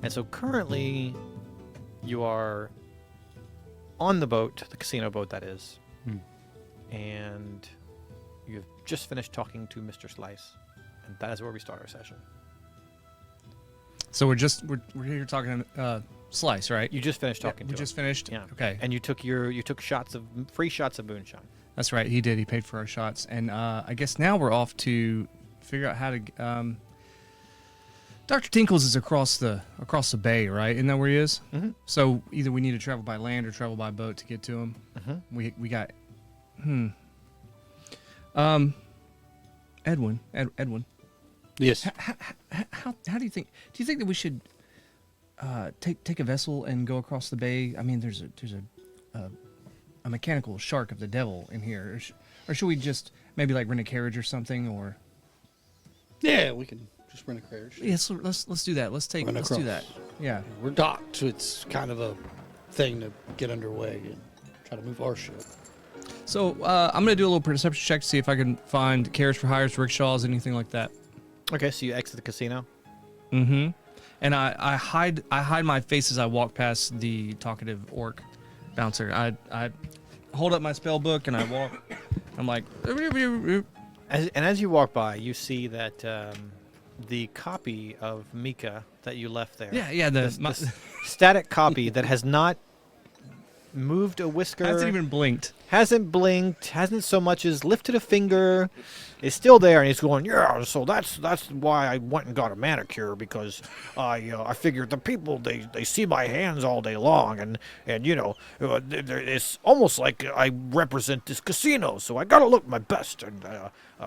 And so currently, you are on the boat, the casino boat that is, and you've just finished talking to Mr. Slice, and that is where we start our session. So we're here talking Slice, right? You just finished talking to him. We just finished? Yeah. Okay. And you took free shots of moonshine. That's right. He did. He paid for our shots. And I guess now we're off to figure out how to... Dr. Tinkles is across the bay, right? Isn't that where he is? Mm-hmm. So either we need to travel by land or travel by boat to get to him. Mm-hmm. We got... Edwin. Yes. How do you think... Do you think that we should take a vessel and go across the bay? I mean, there's a mechanical shark of the devil in here. Or should we just maybe like rent a carriage or something? Or Yeah, we can just rent a carriage. yes, let's do that. Let's do that. Yeah. We're docked, so it's kind of a thing to get underway and try to move our ship. So I'm gonna do a little perception check to see if I can find carriage for hires, rickshaws, anything like that. Okay, so you exit the casino. Mm-hmm. And I hide my face as I walk past the talkative orc bouncer. I hold up my spell book and I walk. I'm like, As you walk by, you see that the copy of Mika that you left there. yeah. The static copy that has not moved a whisker. Hasn't even blinked. Hasn't blinked. Hasn't so much as lifted a finger. Is still there, and he's going, yeah. So that's why I went and got a manicure, because I figured the people they see my hands all day long, and you know it's almost like I represent this casino, so I gotta look my best, and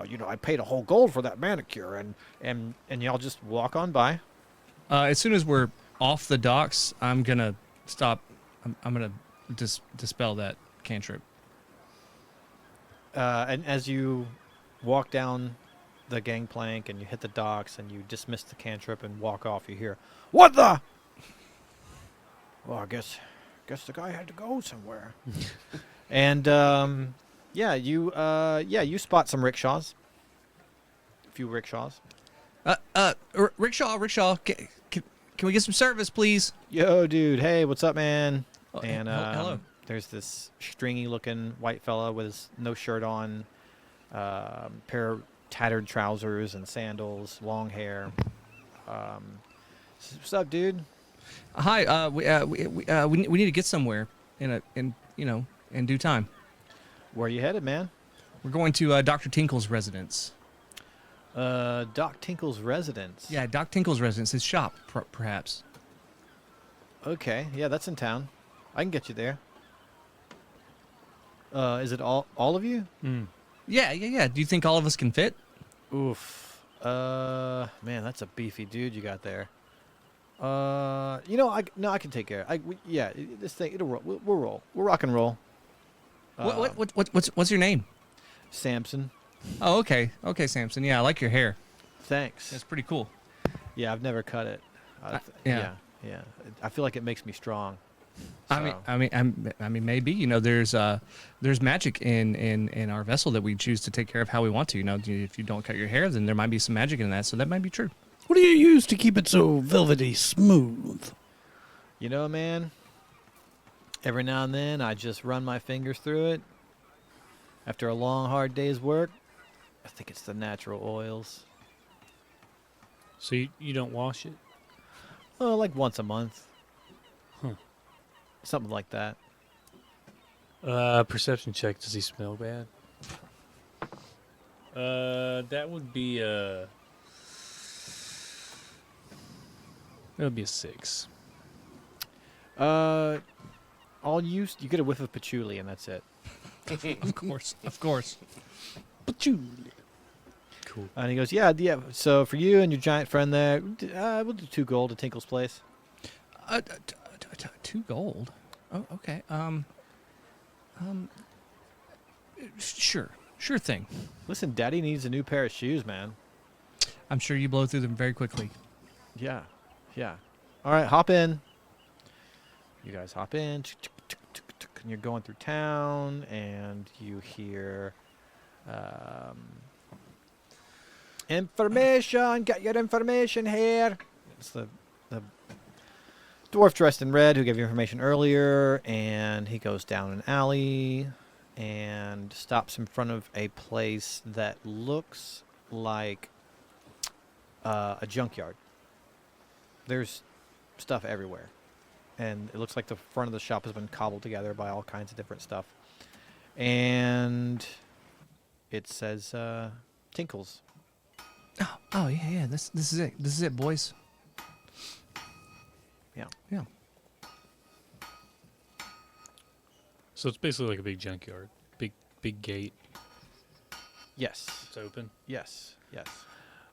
you know I paid a whole gold for that manicure, and y'all just walk on by. As soon as we're off the docks, I'm gonna stop. I'm gonna dispel that cantrip. And as you walk down the gangplank and you hit the docks and you dismiss the cantrip and walk off, you hear, "What the?" Well, I guess the guy had to go somewhere. And you spot some rickshaws. A few rickshaws. Rickshaw. Can we get some service, please? Yo, dude. Hey, what's up, man? Oh, And hello. there's this stringy-looking white fella with no shirt on, pair of tattered trousers and sandals, long hair. What's up, dude? Hi. We need to get somewhere in due time. Where you headed, man? We're going to Dr. Tinkle's residence. Doc Tinkle's residence. Yeah, Doc Tinkle's residence. His shop, perhaps. Okay, yeah, that's in town. I can get you there. Is it all of you? Yeah. Do you think all of us can fit? Oof. Man, that's a beefy dude you got there. I can take care. This thing, it'll roll. We'll roll. We'll rock and roll. What's your name? Samson. Oh, okay, Samson. Yeah, I like your hair. Thanks. That's pretty cool. Yeah, I've never cut it. Yeah. I feel like it makes me strong. I mean, maybe there's magic in our vessel that we choose to take care of how we want to. If you don't cut your hair, then there might be some magic in that. So that might be true. What do you use to keep it so velvety smooth? You know, man, every now and then I just run my fingers through it. After a long, hard day's work, I think it's the natural oils. So you don't wash it? Oh, like once a month. Huh. Something like that. Perception check. Does he smell bad? That would be a 6. You get a whiff of patchouli and that's it. Of course. Patchouli. Cool. And he goes, yeah. So for you and your giant friend there, we'll do 2 gold at Tinkle's place. 2 gold. Oh, okay. Sure thing. Listen, Daddy needs a new pair of shoes, man. I'm sure you blow through them very quickly. Yeah. All right, hop in. You guys hop in. And you're going through town, and you hear information. Get your information here. It's the dwarf dressed in red who gave you information earlier, and he goes down an alley and stops in front of a place that looks like a junkyard. There's stuff everywhere, and it looks like the front of the shop has been cobbled together by all kinds of different stuff. And it says Tinkles. Oh yeah. This is it. This is it, boys. Yeah. Yeah. So it's basically like a big junkyard. Big gate. Yes. It's open. Yes. Yes.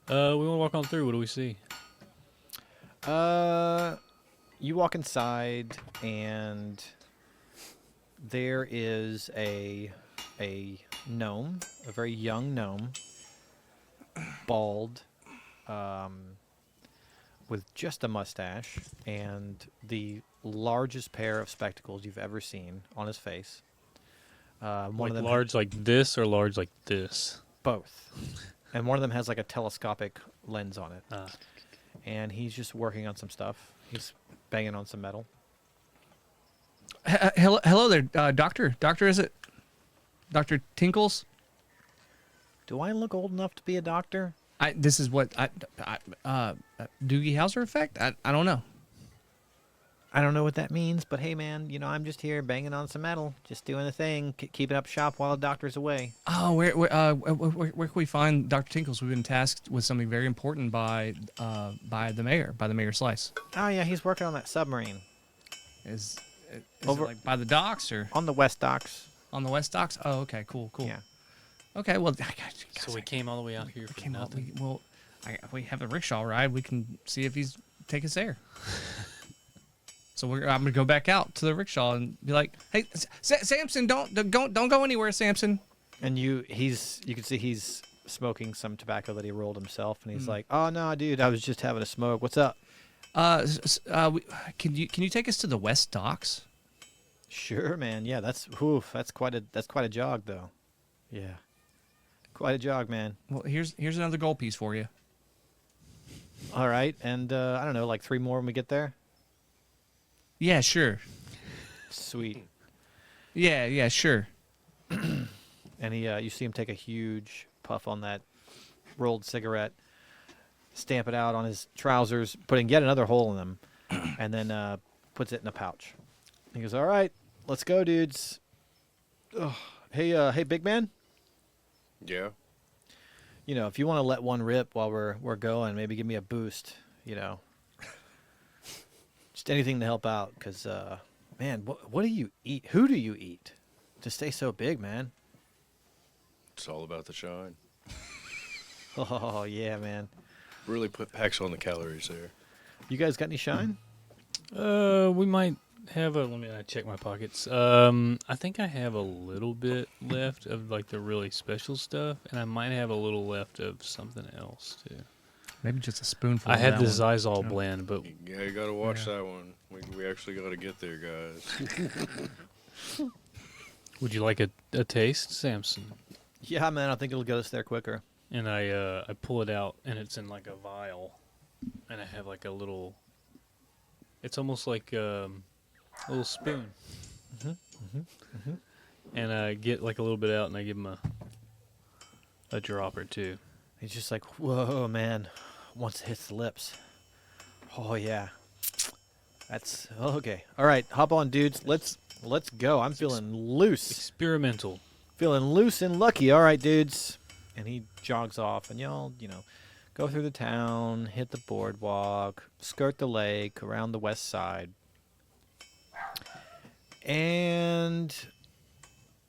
We want to walk on through. What do we see? You walk inside, and there is a gnome, a very young gnome, bald, with just a mustache and the largest pair of spectacles you've ever seen on his face. One Like of them large like this or large like this? both, and one of them has like a telescopic lens on it. Ah. And he's just working on some stuff. He's banging on some metal. Hello there, doctor. Doctor, is it Dr. Tinkles? Do I look old enough to be a doctor? This is what Doogie Howser effect. I don't know. I don't know what that means, but hey, man, I'm just here banging on some metal, just doing the thing, keeping up shop while the doctor's away. Oh, where can we find Dr. Tinkles? We've been tasked with something very important by the mayor Slice. Oh, yeah, he's working on that submarine. Is Over- it like by the docks or On the west docks. on the west docks? Oh, okay, cool. Yeah. Okay, well, So we came all the way out here for nothing. We have a rickshaw ride. We can see if he's take us there. So I'm gonna go back out to the rickshaw and be like, "Hey, Samson, don't go anywhere, Samson." And you can see he's smoking some tobacco that he rolled himself, and he's like, "Oh no, dude, I was just having a smoke. What's up?" Can you take us to the west docks? Sure, man. Yeah, that's quite a jog, though. Yeah, quite a jog, man. Well, here's another gold piece for you. All right, and I don't know, like 3 more when we get there. Yeah, sure. Sweet. Yeah, sure. And you see him take a huge puff on that rolled cigarette, stamp it out on his trousers, putting yet another hole in them, and then puts it in a pouch. He goes, "All right, let's go, dudes." Oh, hey, big man. Yeah. If you want to let one rip while we're going, maybe give me a boost. Just anything to help out, because man, what do you eat? Who do you eat to stay so big, man? It's all about the shine. Oh yeah, man. Really packs on the calories there. You guys got any shine? We might have let me check my pockets. I think I have a little bit left of like the really special stuff, and I might have a little left of something else too. Maybe just a spoonful. I of had that the one. Zysol blend, but Yeah, you gotta watch that one. We actually gotta get there, guys. would you like a taste, Samson? Yeah, man. I think it'll get us there quicker. And I pull it out, and it's in like a vial, and I have like a little. It's almost like a little spoon. And I get like a little bit out, and I give him a drop or two. He's just like, "Whoa, man!" Once it hits the lips. Oh yeah. That's okay. All right, hop on, dudes. Let's go. I'm feeling loose. Experimental. Feeling loose and lucky. All right, dudes. And he jogs off, and y'all, go through the town, hit the boardwalk, skirt the lake, around the west side. And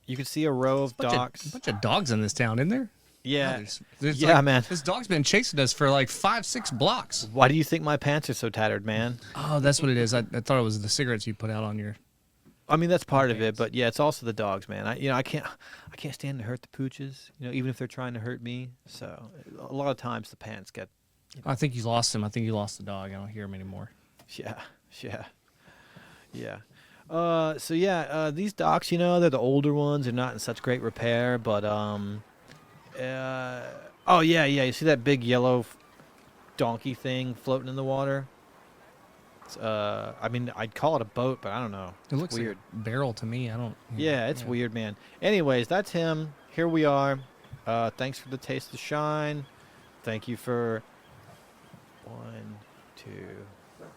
you can see a row of docks. Bunch of dogs in this town, isn't there? Yeah. Wow, there's Yeah, like- man. This dog's been chasing us for like 5-6 blocks. Why do you think my pants are so tattered, man? Oh, that's what it is. I thought it was the cigarettes you put out on your. I mean, that's part of it, but yeah, it's also the dogs, man. I can't stand to hurt the pooches, even if they're trying to hurt me. So a lot of times the pants get, I think you lost him. I think you lost the dog. I don't hear him anymore. yeah. So yeah, these docks, they're the older ones. They're not in such great repair, but oh yeah. You see that big yellow donkey thing floating in the water? I mean, I'd call it a boat, but I don't know. It looks weird. like a barrel to me. I don't. Yeah, it's weird, man. Anyways, that's him. Here we are. Thanks for the taste of shine. Thank you for 1, 2,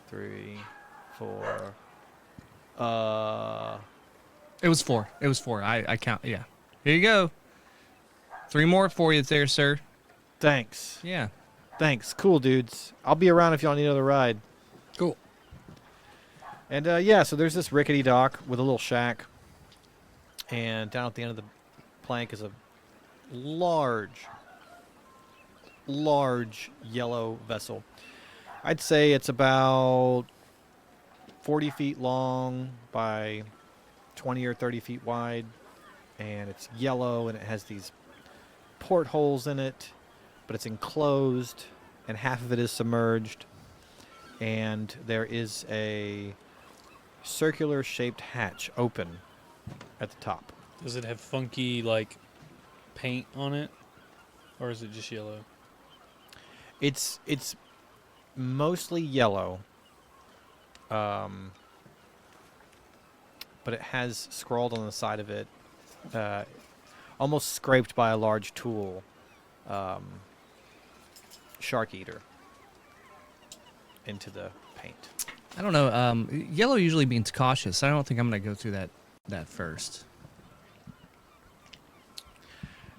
3, 4. It was 4. It was 4. I count. Yeah. Here you go. 3 more for you there, sir. Thanks. Yeah. Thanks. Cool, dudes. I'll be around if y'all need another ride. Cool. And yeah, so there's this rickety dock with a little shack. And down at the end of the plank is a large yellow vessel. I'd say it's about 40 feet long by 20 or 30 feet wide. And it's yellow and it has these portholes in it, but it's enclosed and half of it is submerged. And there is a circular shaped hatch open at the top. Does it have funky like paint on it, or is it just yellow? It's mostly yellow, but it has scrawled on the side of it, almost scraped by a large tool, shark eater into the paint. I don't know. Yellow usually means cautious. I don't think I'm gonna go through that first.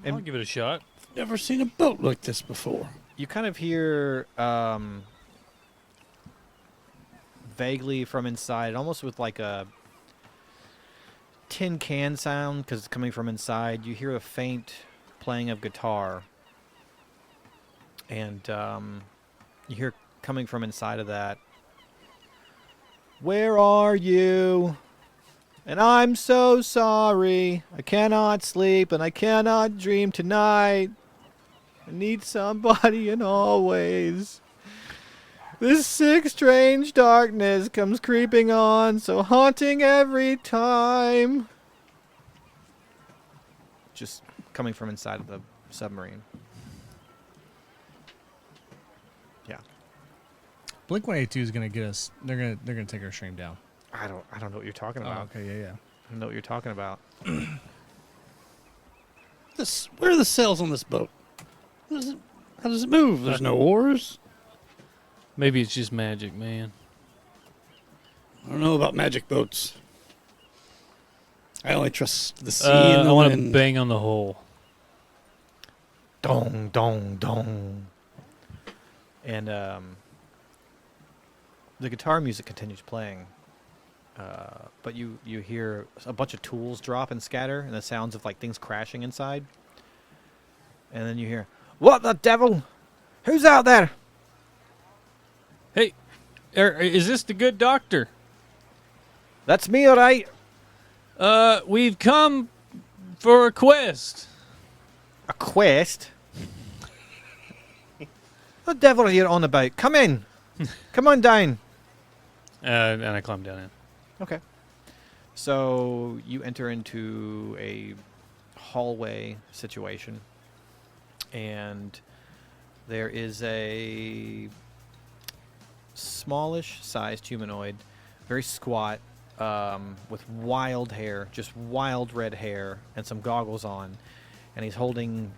I'll give it a shot. Never seen a boat like this before. You kind of hear vaguely from inside, almost with like a tin can sound because it's coming from inside. You hear a faint playing of guitar. And you hear coming from inside of that, "Where are you? And I'm so sorry. I cannot sleep and I cannot dream tonight. I need somebody and always. This sick, strange darkness comes creeping on, so haunting every time." Just coming from inside of the submarine. Yeah. Blink-182 is gonna get us. They're gonna take our stream down. I don't know what you're talking about. Okay. Yeah. I don't know what you're talking about. Where are the sails on this boat? How does it move? There's no oars. Maybe it's just magic, man. I don't know about magic boats. I only trust the sea and I the want to wind. bang on the hole. Dong, dong, dong. And the guitar music continues playing. But you hear a bunch of tools drop and scatter, and the sounds of like things crashing inside. And then you hear, "What the devil? Who's out there?" Hey, is this the good doctor? "That's me, all right." We've come for a quest. "A quest? What the devil are you on about? Come in. Come on down." And I climbed down in. Okay. So you enter into a hallway situation, and there is a smallish sized humanoid, very squat, with wild hair, just wild red hair, and some goggles on, and he's holding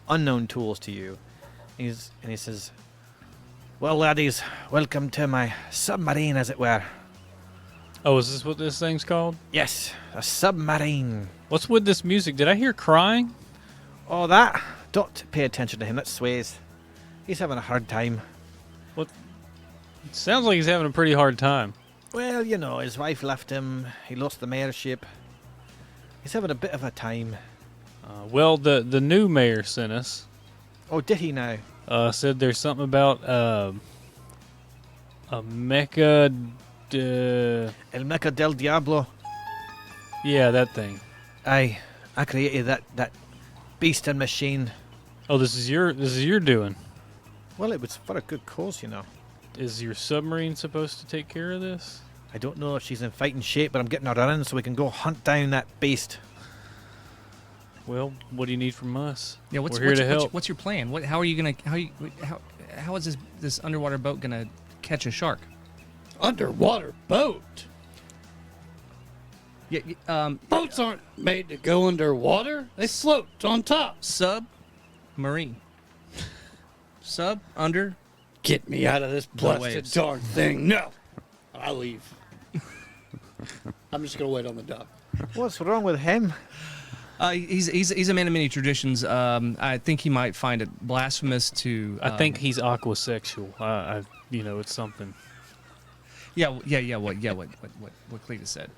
unknown tools to you. And he says, "Well, laddies, welcome to my submarine, as it were." Oh, is this what this thing's called? "Yes, a submarine." What's with this music? Did I hear crying? "Oh, that? Don't pay attention to him. That sways. He's having a hard time." It sounds like he's having a pretty hard time. "Well, you know, his wife left him. He lost the mayorship. He's having a bit of a time." Well, the new mayor sent us. "Oh, did he now?" Said there's something about a mecha. El Mecha del Diablo. Yeah, that thing. I created that beast and machine. Oh, this is your doing. Well, it was for a good cause, you know. Is your submarine supposed to take care of this? I don't know if she's in fighting shape, but I'm getting her in so we can go hunt down that beast. Well, what do you need from us? Yeah. We're here to help. What's your plan? How are you gonna? How is this underwater boat gonna catch a shark? Underwater boat. Yeah. Boats aren't made to go underwater. They float on top. Submarine. Under. Get me out of this blasted waves. darn thing. No. I leave. I'm just going to wait on the dock. What's wrong with him? He's a man of many traditions. I think he might find it blasphemous to. I think he's aquasexual. It's something. Yeah. What Cletus said.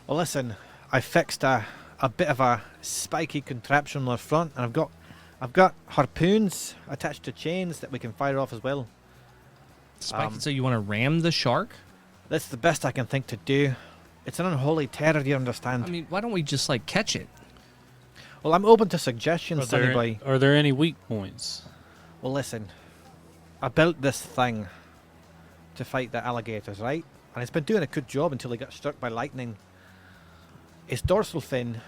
Well, listen, I fixed a bit of a spiky contraption on the front, and I've got harpoons attached to chains that we can fire off as well. So you want to ram the shark? That's the best I can think to do. It's an unholy terror, you understand? I mean, why don't we just catch it? Well, I'm open to suggestions, Sonny boy. Are there any weak points? Well, listen, I built this thing to fight the alligators, right? And it's been doing a good job until it got struck by lightning. Its dorsal fin,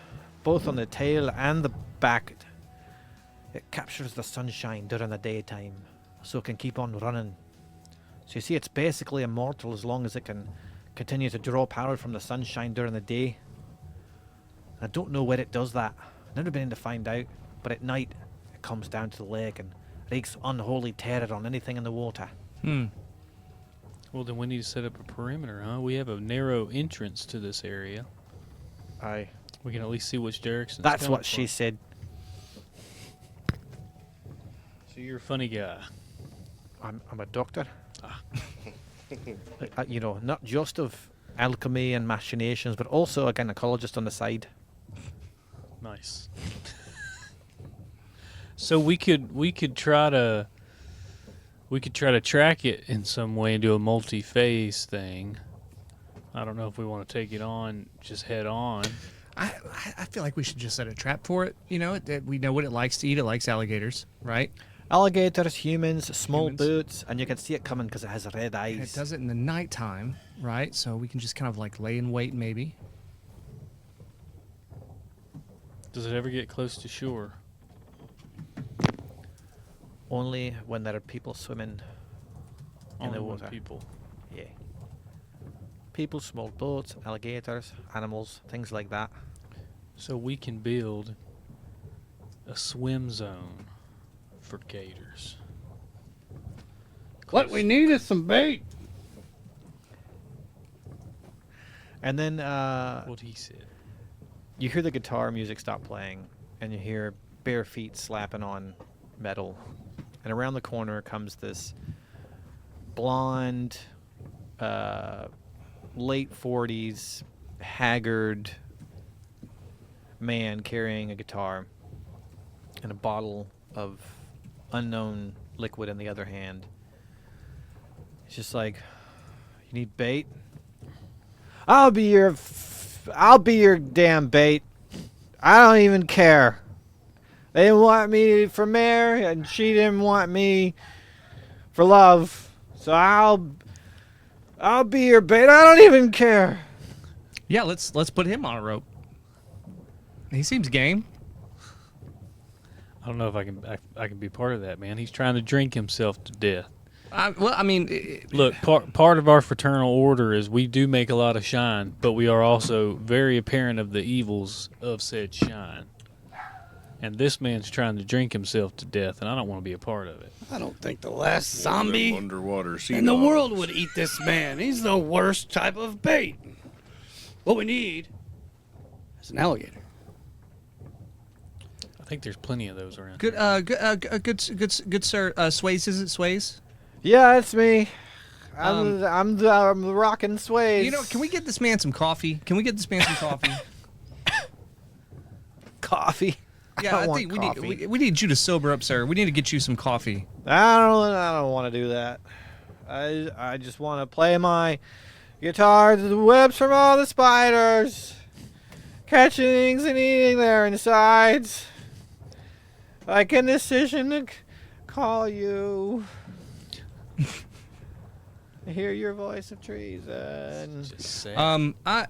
both on the tail and the back, it captures the sunshine during the daytime, so it can keep on running. So you see, it's basically immortal as long as it can continue to draw power from the sunshine during the day. I don't know where it does that. I've never been in to find out, but at night it comes down to the lake and wreaks unholy terror on anything in the water. Well, then we need to set up a perimeter, huh? We have a narrow entrance to this area. Aye. We can at least see which direction. That's what she said. So you're a funny guy. I'm a doctor. Not just of alchemy and machinations, but also a gynecologist on the side. Nice. So we could try to track it in some way and do a multi-phase thing. I don't know if we want to take it on just head on. I feel like we should just set a trap for it. We know what it likes to eat. It likes alligators, right? Alligators, humans, small Humans. boots, and you can see it coming because it has red eyes. And it does it in the nighttime, right? So we can just kind of lay in wait, maybe. Does it ever get close to shore? Only when there are people swimming in Only the when water. people. Yeah. People, small boats, alligators, animals, things like that. So we can build a swim zone for gators. What we need is some bait. And then What he said. you hear the guitar music stop playing, and you hear bare feet slapping on metal. And around the corner comes this blonde, late 40s, haggard man carrying a guitar and a bottle of unknown liquid in the other hand. It's just like, you need bait? I'll be your damn bait. I don't even care. They didn't want me for mayor, and she didn't want me for love. So I'll be your bait. I don't even care. Yeah, let's put him on a rope. He seems game. I don't know if I can be part of that, man. He's trying to drink himself to death. Look, part of our fraternal order is we do make a lot of shine, but we are also very apparent of the evils of said shine. And this man's trying to drink himself to death, and I don't want to be a part of it. I don't think the last Them zombie underwater sea in the dogs. world would eat this man. He's the worst type of bait. What we need is an alligator. I think there's plenty of those around. Good, good, sir. Sways, is it Sways? Yeah, it's me. I'm the rockin' sways. Can we get this man some coffee? Coffee? Yeah, I want think coffee. we need you to sober up, sir. We need to get you some coffee. I don't want to do that. I just want to play my guitar to the webs from all the spiders, catching things and eating their insides. Like a decision to call you. I hear your voice of treason. Just say. I I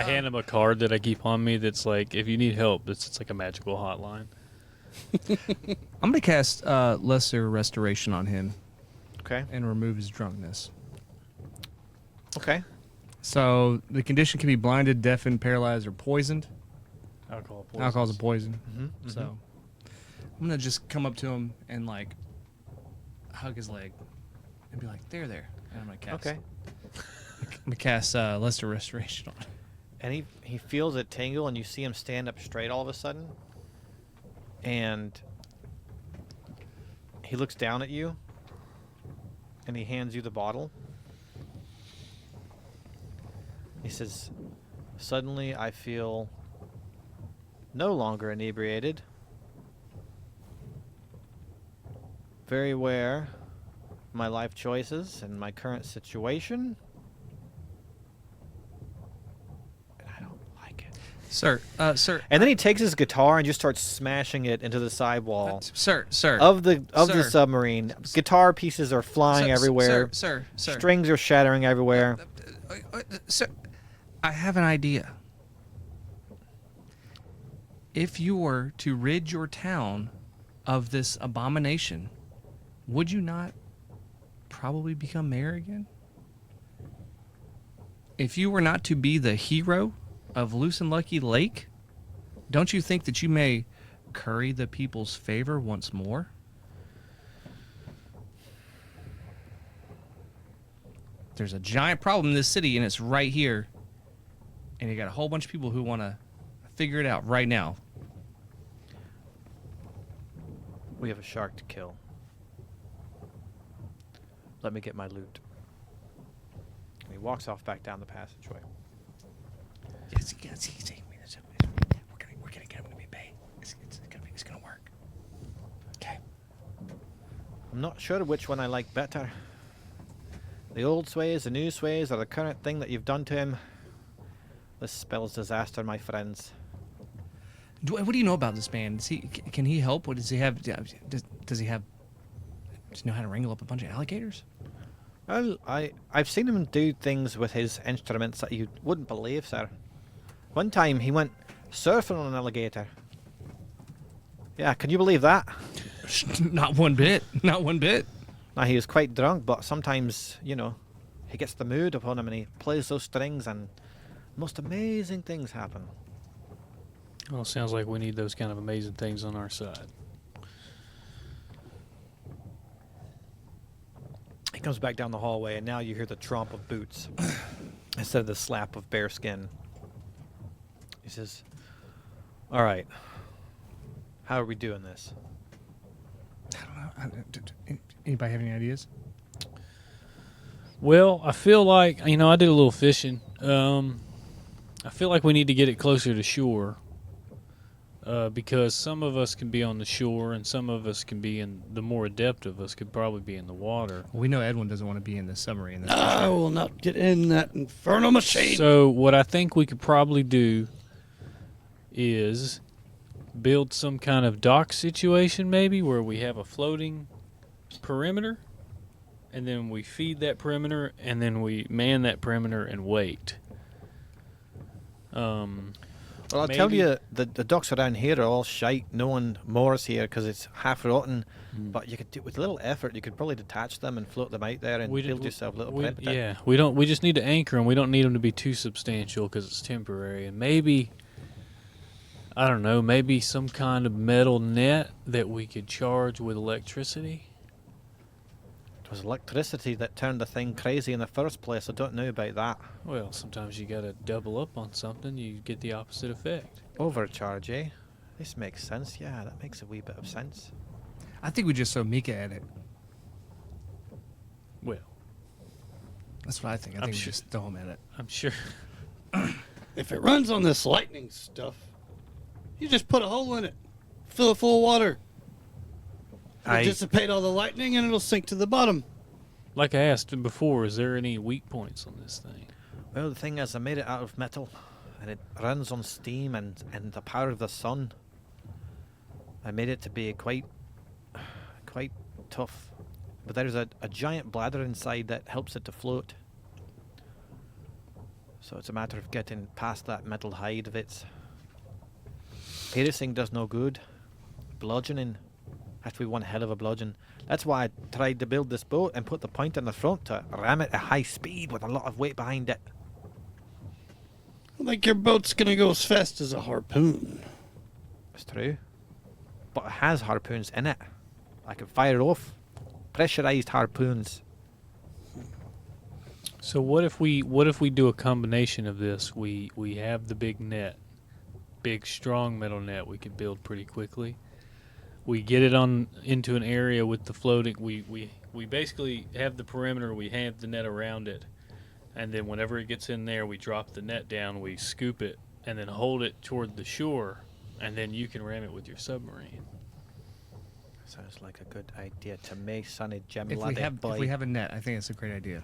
hand him a card that I keep on me that's like, if you need help, it's like a magical hotline. I'm gonna cast Lesser Restoration on him Okay. and remove his drunkenness. Okay. So the condition can be blinded, deafened, paralyzed, or poisoned. Alcohol poison. Alcohol's a poison. Mm-hmm. So I'm gonna just come up to him and like hug his leg and be like, "There, there." And I'm gonna cast. Okay. I'm gonna cast Lesser Restoration on him. And he feels it tingle, and you see him stand up straight all of a sudden. And he looks down at you, and he hands you the bottle. He says, "Suddenly I feel no longer inebriated. Very aware of my life choices and my current situation. And I don't like it." Sir. And then he takes his guitar and just starts smashing it into the sidewall Sir. of the Sir. submarine. Guitar pieces are flying everywhere. Sir. Strings are shattering everywhere. Sir, I have an idea. If you were to rid your town of this abomination, would you not probably become mayor again? If you were not to be the hero of Loose and Lucky Lake, don't you think that you may curry the people's favor once more? There's a giant problem in this city, and it's right here. And you got a whole bunch of people who want to figure it out right now. We have a shark to kill. Let me get my loot. And he walks off back down the passageway. Yes, we're gonna get him to be paid. It's gonna work. Okay. I'm not sure which one I like better. The old sways, the new sways, or the current thing that you've done to him. This spells disaster, my friends. What do you know about this man? Can he help? What does he have? Does he know how to wrangle up a bunch of alligators? Well, I've seen him do things with his instruments that you wouldn't believe, sir. One time he went surfing on an alligator. Yeah, can you believe that? Not one bit. Not one bit. Now, he was quite drunk, but sometimes, you know, he gets the mood upon him and he plays those strings and most amazing things happen. Well, sounds like we need those kind of amazing things on our side. He comes back down the hallway, and now you hear the tromp of boots instead of the slap of bare skin. He says, "All right, how are we doing this?" I don't know. Anybody have any ideas? Well, I feel like, I did a little fishing. I feel like we need to get it closer to shore. Because some of us can be on the shore and some of us can be the more adept of us could probably be in the water. We know Edwin doesn't want to be in the submarine. I will not get in that infernal machine. So what I think we could probably do is build some kind of dock situation maybe where we have a floating perimeter and then we feed that perimeter and then we man that perimeter and wait. Well, I'll tell you, the docks around here are all shite. No one moors here because it's half rotten. But you could do, with a little effort, you could probably detach them and float them out there and build yourself a little perimeter. Yeah, we just need to anchor them. We don't need them to be too substantial because it's temporary. And maybe, I don't know, maybe some kind of metal net that we could charge with electricity. It was electricity that turned the thing crazy in the first place. I don't know about that. Well, sometimes you gotta double up on something, you get the opposite effect. Overcharge, eh? This makes sense. Yeah, that makes a wee bit of sense. I think we just throw Mika at it. Well, That's what I think. I think we just throw him at it. I'm sure. If it runs on this lightning stuff, you just put a hole in it, fill it full of water. It'll dissipate all the lightning and it'll sink to the bottom. Like I asked before, is there any weak points on this thing? Well, the thing is, I made it out of metal, and it runs on steam and the power of the sun. I made it to be quite tough. But there's a giant bladder inside that helps it to float. So it's a matter of getting past that metal hide of its. Piercing does no good. Bludgeoning has to be one hell of a bludgeon. That's why I tried to build this boat and put the point on the front to ram it at high speed with a lot of weight behind it. I think your boat's gonna go as fast as a harpoon. It's true. But it has harpoons in it. I can fire it off. Pressurized harpoons. So what if we do a combination of this? We have the big net, big strong metal net we could build pretty quickly. We get it on into an area with the floating. We basically have the perimeter. We have the net around it, and then whenever it gets in there, we drop the net down. We scoop it and then hold it toward the shore, and then you can ram it with your submarine. Sounds like a good idea to me, Sonny Jim If laddie boy. if we have a net, I think it's a great idea.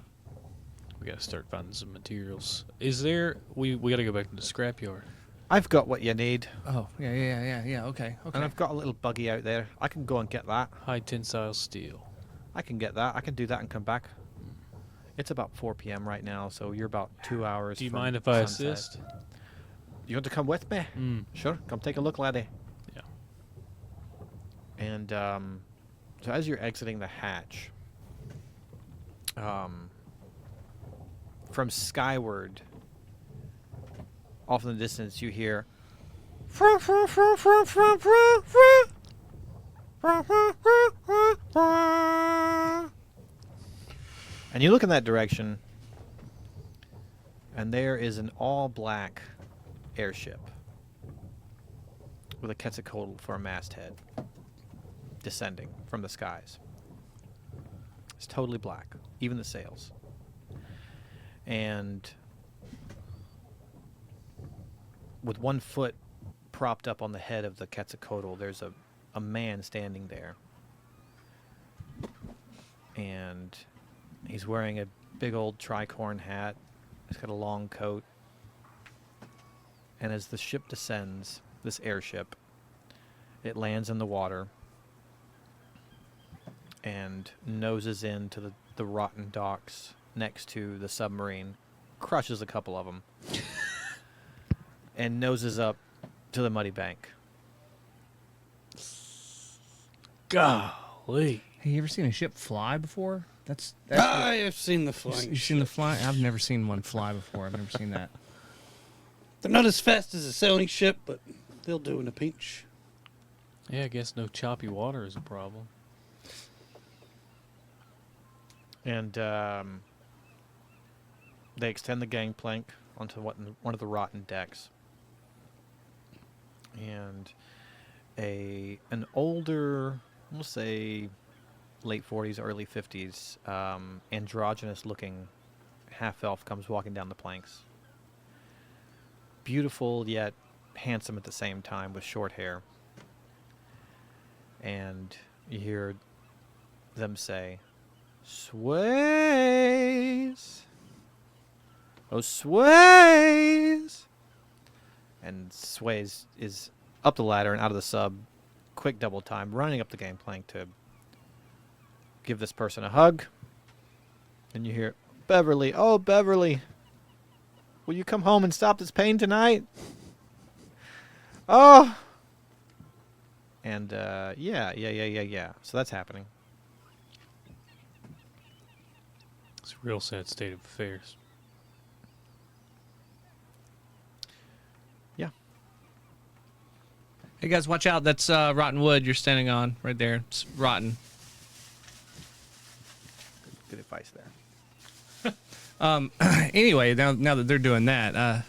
We gotta start finding some materials. Is there? We gotta go back to the scrapyard. I've got what you need. Oh, yeah. Okay. And I've got a little buggy out there. I can go and get that. High tensile steel. I can get that. I can do that and come back. It's about 4 p.m. right now, so you're about 2 hours. Do you from mind if I sunset. assist? You want to come with me? Sure. Come take a look, laddie. Yeah. And so as you're exiting the hatch, from skyward, off in the distance, you hear. And you look in that direction, and there is an all-black airship with a Quetzalcoatl for a masthead descending from the skies. It's totally black, even the sails. And with one foot propped up on the head of the Quetzalcoatl, there's a man standing there. And he's wearing a big old tricorn hat. He's got a long coat. And as the ship descends, this airship, it lands in the water and noses into the rotten docks next to the submarine, crushes a couple of them, and noses up to the muddy bank. Golly. Hey, you ever seen a ship fly before? That's I have seen the flying. You've seen the fly? I've never seen one fly before. I've never seen that. They're not as fast as a sailing ship, but they'll do in a pinch. Yeah, I guess no choppy water is a problem. And they extend the gangplank onto one of the rotten decks. And an older, we'll say late 40s, early 50s, androgynous-looking half-elf comes walking down the planks. Beautiful, yet handsome at the same time, with short hair. And you hear them say, "Sways! Oh, Sways!" And Sways is up the ladder and out of the sub, quick double time, running up the gangplank to give this person a hug. And you hear, "Beverly, oh, Beverly, will you come home and stop this pain tonight? Oh!" And, yeah. So that's happening. It's a real sad state of affairs. Yeah. Hey guys, watch out! That's rotten wood you're standing on right there. It's rotten. Good advice there. Anyway, now that they're doing that,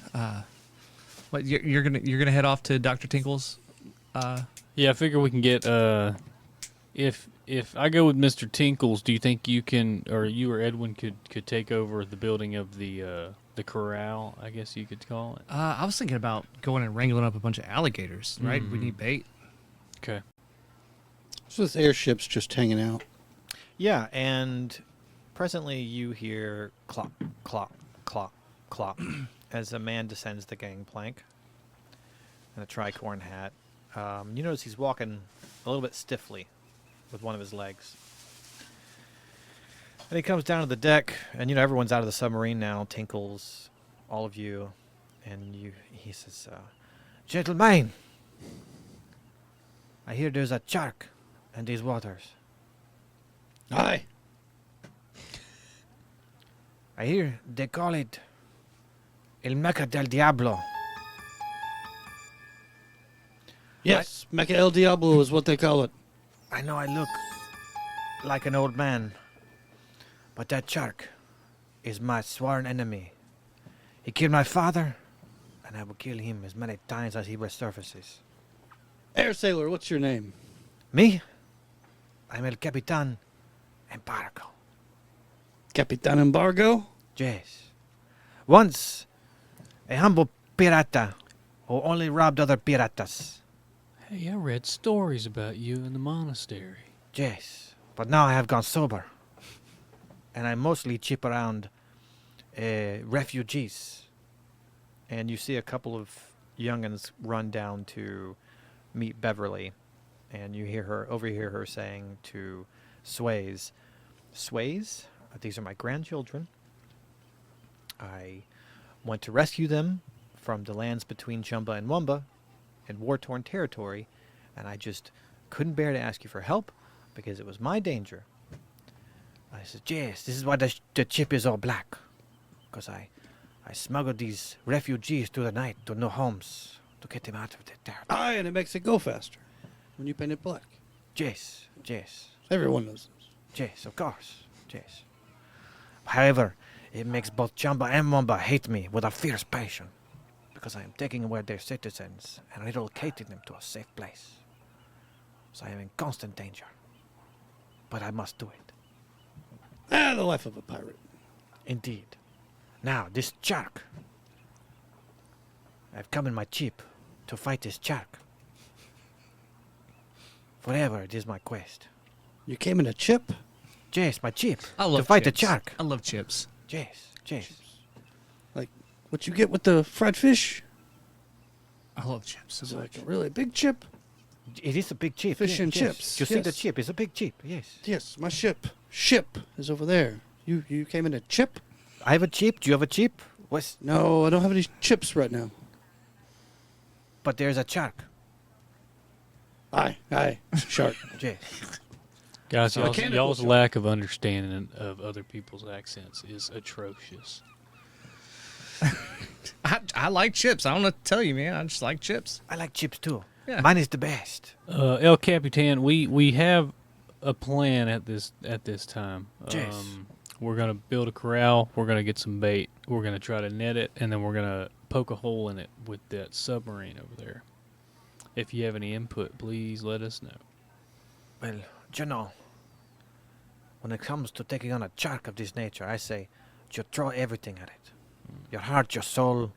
what you're gonna head off to Dr. Tinkle's? Yeah, I figure we can get. If I go with Mr. Tinkles, do you think you can, or you or Edwin could take over the building of the corral? I guess you could call it. I was thinking about going and wrangling up a bunch of alligators. Right? We need bait. Okay. So this airship's just hanging out. Yeah, and presently you hear clop, clop, clop, clop as a man descends the gangplank in a tricorn hat. You notice he's walking a little bit stiffly with one of his legs. And he comes down to the deck, and everyone's out of the submarine now, Tinkles, all of you, and he says, "Gentlemen, I hear there's a shark in these waters." Aye. I hear they call it El Meca del Diablo. Yes, Mecha El Diablo is what they call it. I know I look like an old man, but that shark is my sworn enemy. He killed my father, and I will kill him as many times as he resurfaces. Air Sailor, what's your name? Me? I'm El Capitan Embargo. Capitan Embargo? Yes. Once, a humble pirata who only robbed other piratas. Hey, I read stories about you in the monastery. Yes, but now I have gone sober. And I mostly chip around refugees. And you see a couple of young'uns run down to meet Beverly. And you overhear her saying to Sways, Sways, these are my grandchildren. I went to rescue them from the lands between Chumba and Wumba in war-torn territory, and I just couldn't bear to ask you for help because it was my danger. I said, yes, this is why the chip is all black, because I smuggled these refugees through the night to no homes to get them out of the territory. Aye, and it makes it go faster when you paint it black. Yes, yes, Everyone knows this. yes, of course, yes. However, it makes both Chumba and Wumba hate me with a fierce passion, because I am taking away their citizens and relocating them to a safe place. So I am in constant danger. But I must do it. Ah, the life of a pirate. Indeed. Now, this shark. I've come in my ship to fight this shark. Forever it is my quest. You came in a chip? Yes, my ship. I love to fight chips. the shark. I love chips. Yes, yes. Like what you get with the fried fish? I love chips. Is So it much. like a really big chip? It is a big chip. Fish yes, and yes. chips, You see the yes. chip? It's a big chip. Yes. Yes, my ship. Ship is over there. You came in a chip? I have a chip. Do you have a chip? What's? No, I don't have any chips right now. But there's a shark. Aye, shark. Yes. Guys, y'all's, Mechanical y'all's shark. lack of understanding of other people's accents is atrocious. I like chips. I don't know what to tell you, man. I just like chips. I like chips too. Yeah. Mine is the best. El Capitan, we have a plan at this time. Yes. We're gonna build a corral. We're gonna get some bait. We're gonna try to net it, and then we're gonna poke a hole in it with that submarine over there. If you have any input, please let us know. Well, you know, when it comes to taking on a shark of this nature, I say you throw everything at it. Your heart, your soul,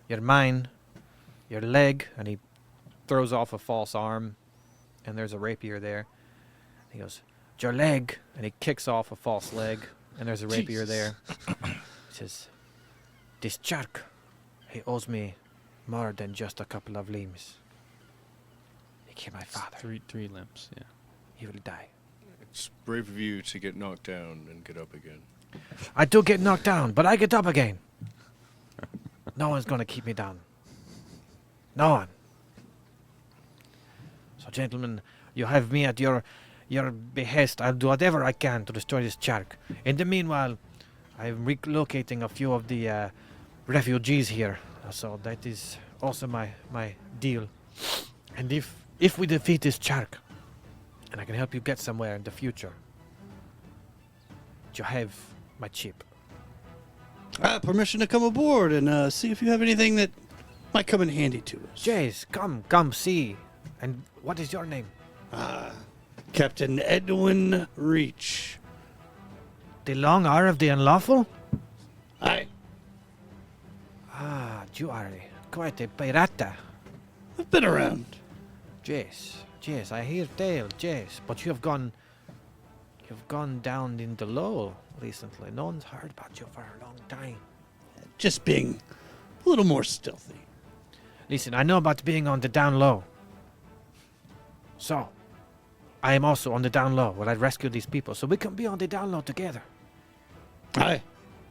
your mind, your leg. And he throws off a false arm, and there's a rapier there. He goes, your leg, and he kicks off a false leg, and there's a rapier there. He says, this shark, he owes me more than just a couple of limbs. He killed my father. Three limbs. Yeah. He will die. It's brave of you to get knocked down and get up again. I do get knocked down, but I get up again. No one's gonna keep me down. No one. So, gentlemen, you have me at your behest. I'll do whatever I can to destroy this shark. In the meanwhile, I'm relocating a few of the refugees here. So that is also my deal. And if we defeat this shark, and I can help you get somewhere in the future, you have my chip. Permission to come aboard and see if you have anything that might come in handy to us. Jace, come see. And what is your name? Captain Edwin Reach. The Long R of the Unlawful? Aye. Ah, you are quite a pirata. I've been around. Yes, I hear tale, yes. But you've gone down in the low recently. No one's heard about you for a long time. Just being a little more stealthy. Listen, I know about being on the down low. So, I am also on the down low where I rescue these people. So we can be on the down low together. Aye.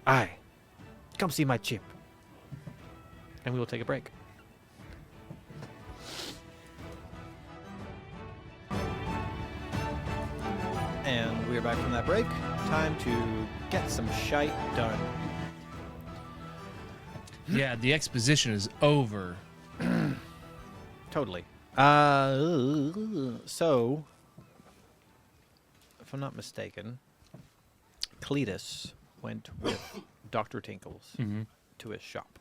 Aye. Come see my chip. And we will take a break. And we are back from that break. Time to get some shite done. Yeah, the exposition is over. Totally. So, if I'm not mistaken, Cletus went with Dr. Tinkles to his shop.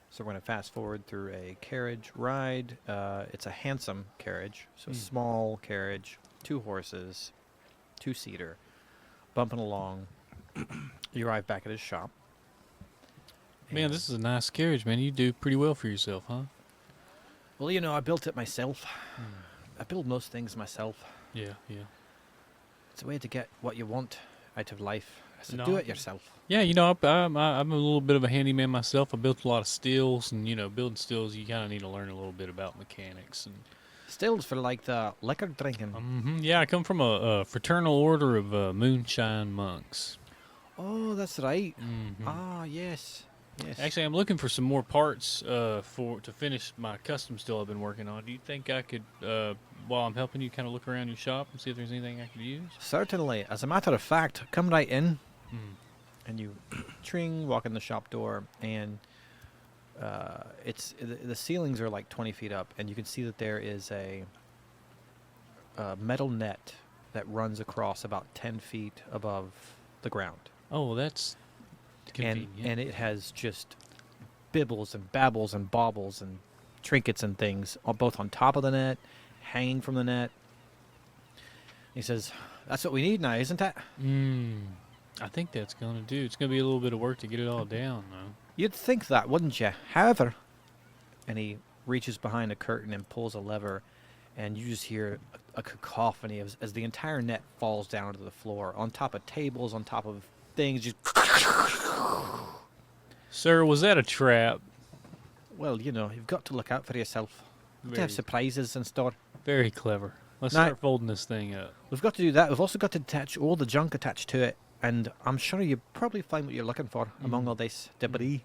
So we're going to fast forward through a carriage ride. It's a handsome carriage, so small carriage, 2 horses, 2-seater, bumping along. You arrive back at his shop. Man, and- this is a nice carriage, man. You do pretty well for yourself, huh? Well, you know, I built it myself. I build most things myself. Yeah, yeah. It's a way to get what you want out of life. So No. do it yourself. Yeah, you know, I'm a little bit of a handyman myself. I built a lot of stills, and, you know, building stills, you kind of need to learn a little bit about mechanics. And Stills for like the liquor drinking. yeah, I come from a fraternal order of moonshine monks. Oh, that's right. Mhm. Ah, yes. Yes. Actually, I'm looking for some more parts to finish my custom still I've been working on. Do you think I could, while I'm helping you, kind of look around your shop and see if there's anything I could use? Certainly. As a matter of fact, come right in. And you walk in the shop door, and it's the ceilings are like 20 feet up, and you can see that there is a metal net that runs across about 10 feet above the ground. Oh, well, that's convenient. And it has just bibbles and babbles and baubles and trinkets and things, both on top of the net, hanging from the net. He says, "That's what we need now, isn't it?" I think that's going to do. It's going to be a little bit of work to get it all down, though. You'd think that, wouldn't you? However, and he reaches behind a curtain and pulls a lever, and you just hear a cacophony as the entire net falls down to the floor, on top of tables, on top of things. Just Sir, was that a trap? well, you know, you've got to look out for yourself. You have to have Very, surprises in store. very clever. Let's Now- start folding this thing up. We've got to do that. We've also got to attach all the junk attached to it, and I'm sure you probably find what you're looking for among all this debris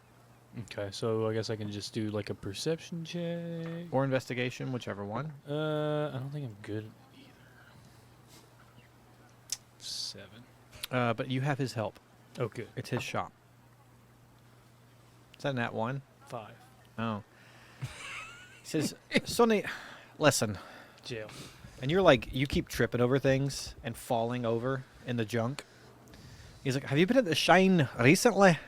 Okay, so I guess I can just do like a perception check. or investigation, whichever one. I don't think I'm good either. 7. But you have his help. Oh, good. It's his shop. Is that nat 1? 5. Oh. He says, "Sonny, listen." Jail. And you're like, you keep tripping over things and falling over in the junk. He's like, "Have you been at the Shine recently?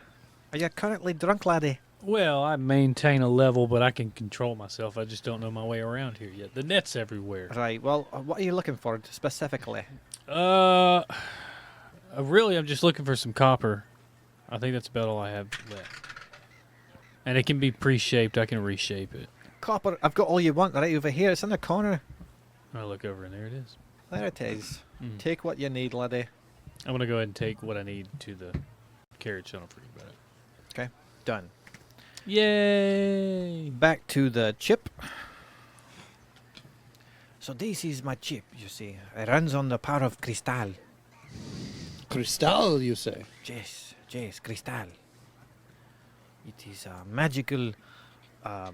Are you currently drunk, laddie?" Well, I maintain a level, but I can control myself. I just don't know my way around here yet. The net's everywhere. Right, well, what are you looking for specifically? Really, I'm just looking for some copper. I think that's about all I have left. And it can be pre-shaped. I can reshape it. Copper, I've got all you want right over here. It's in the corner. I look over and there it is. There it is. Mm. Take what you need, laddie. I'm gonna go ahead and take what I need to the carriage. So I don't forget about it. Okay, done. Yay! Back to the chip. So this is my chip, you see. It runs on the power of crystal. Crystal, you say? Yes, yes, crystal. It is a magical, how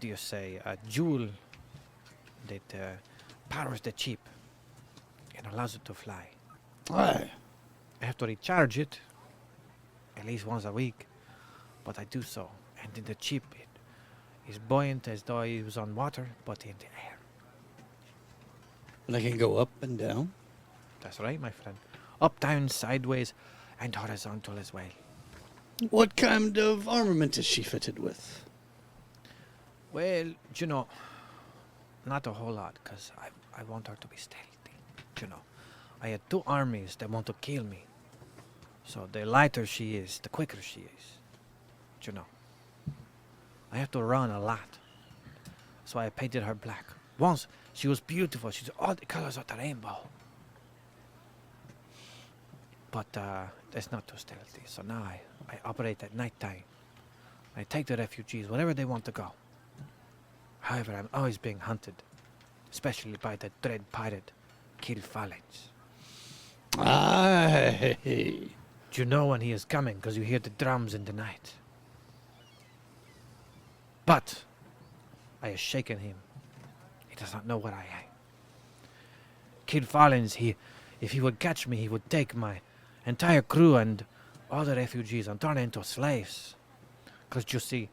do you say, a jewel that powers the chip and allows it to fly. Aye. I have to recharge it at least once a week, but I do so. And in the chip, it is buoyant as though it was on water, but in the air. And I can go up and down? That's right, my friend. Up, down, sideways, and horizontal as well. What kind of armament is she fitted with? Well, you know, not a whole lot, because I want her to be stealthy. You know, I had 2 armies that want to kill me. So the lighter she is, the quicker she is. You know, I have to run a lot. So I painted her black. Once, she was beautiful. She's all the colors of the rainbow. But it's not too stealthy. So now I operate at night time. I take the refugees wherever they want to go. However, I'm always being hunted, especially by the dread pirate, Kill Phalanx. Aye. Do you know when he is coming? Because you hear the drums in the night. But I have shaken him. He does not know where I am. Kid Fallins, if he would catch me, he would take my entire crew and all the refugees and turn into slaves. Because you see,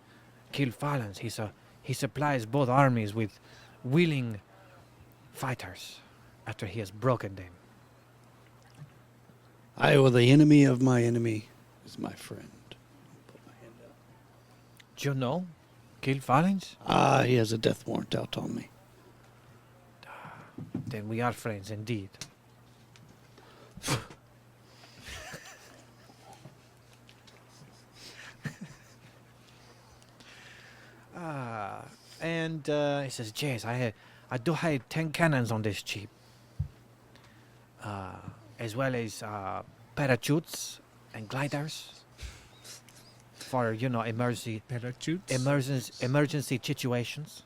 Kid Fallins, he supplies both armies with willing fighters after he has broken them. I will the enemy of my enemy is my friend. Put my hand out. Do you know Kid Fallins? Ah, he has a death warrant out on me. Then we are friends indeed. And he says, "Jace, I do have 10 cannons on this ship, as well as parachutes and gliders for emergency Parachutes. emergency situations."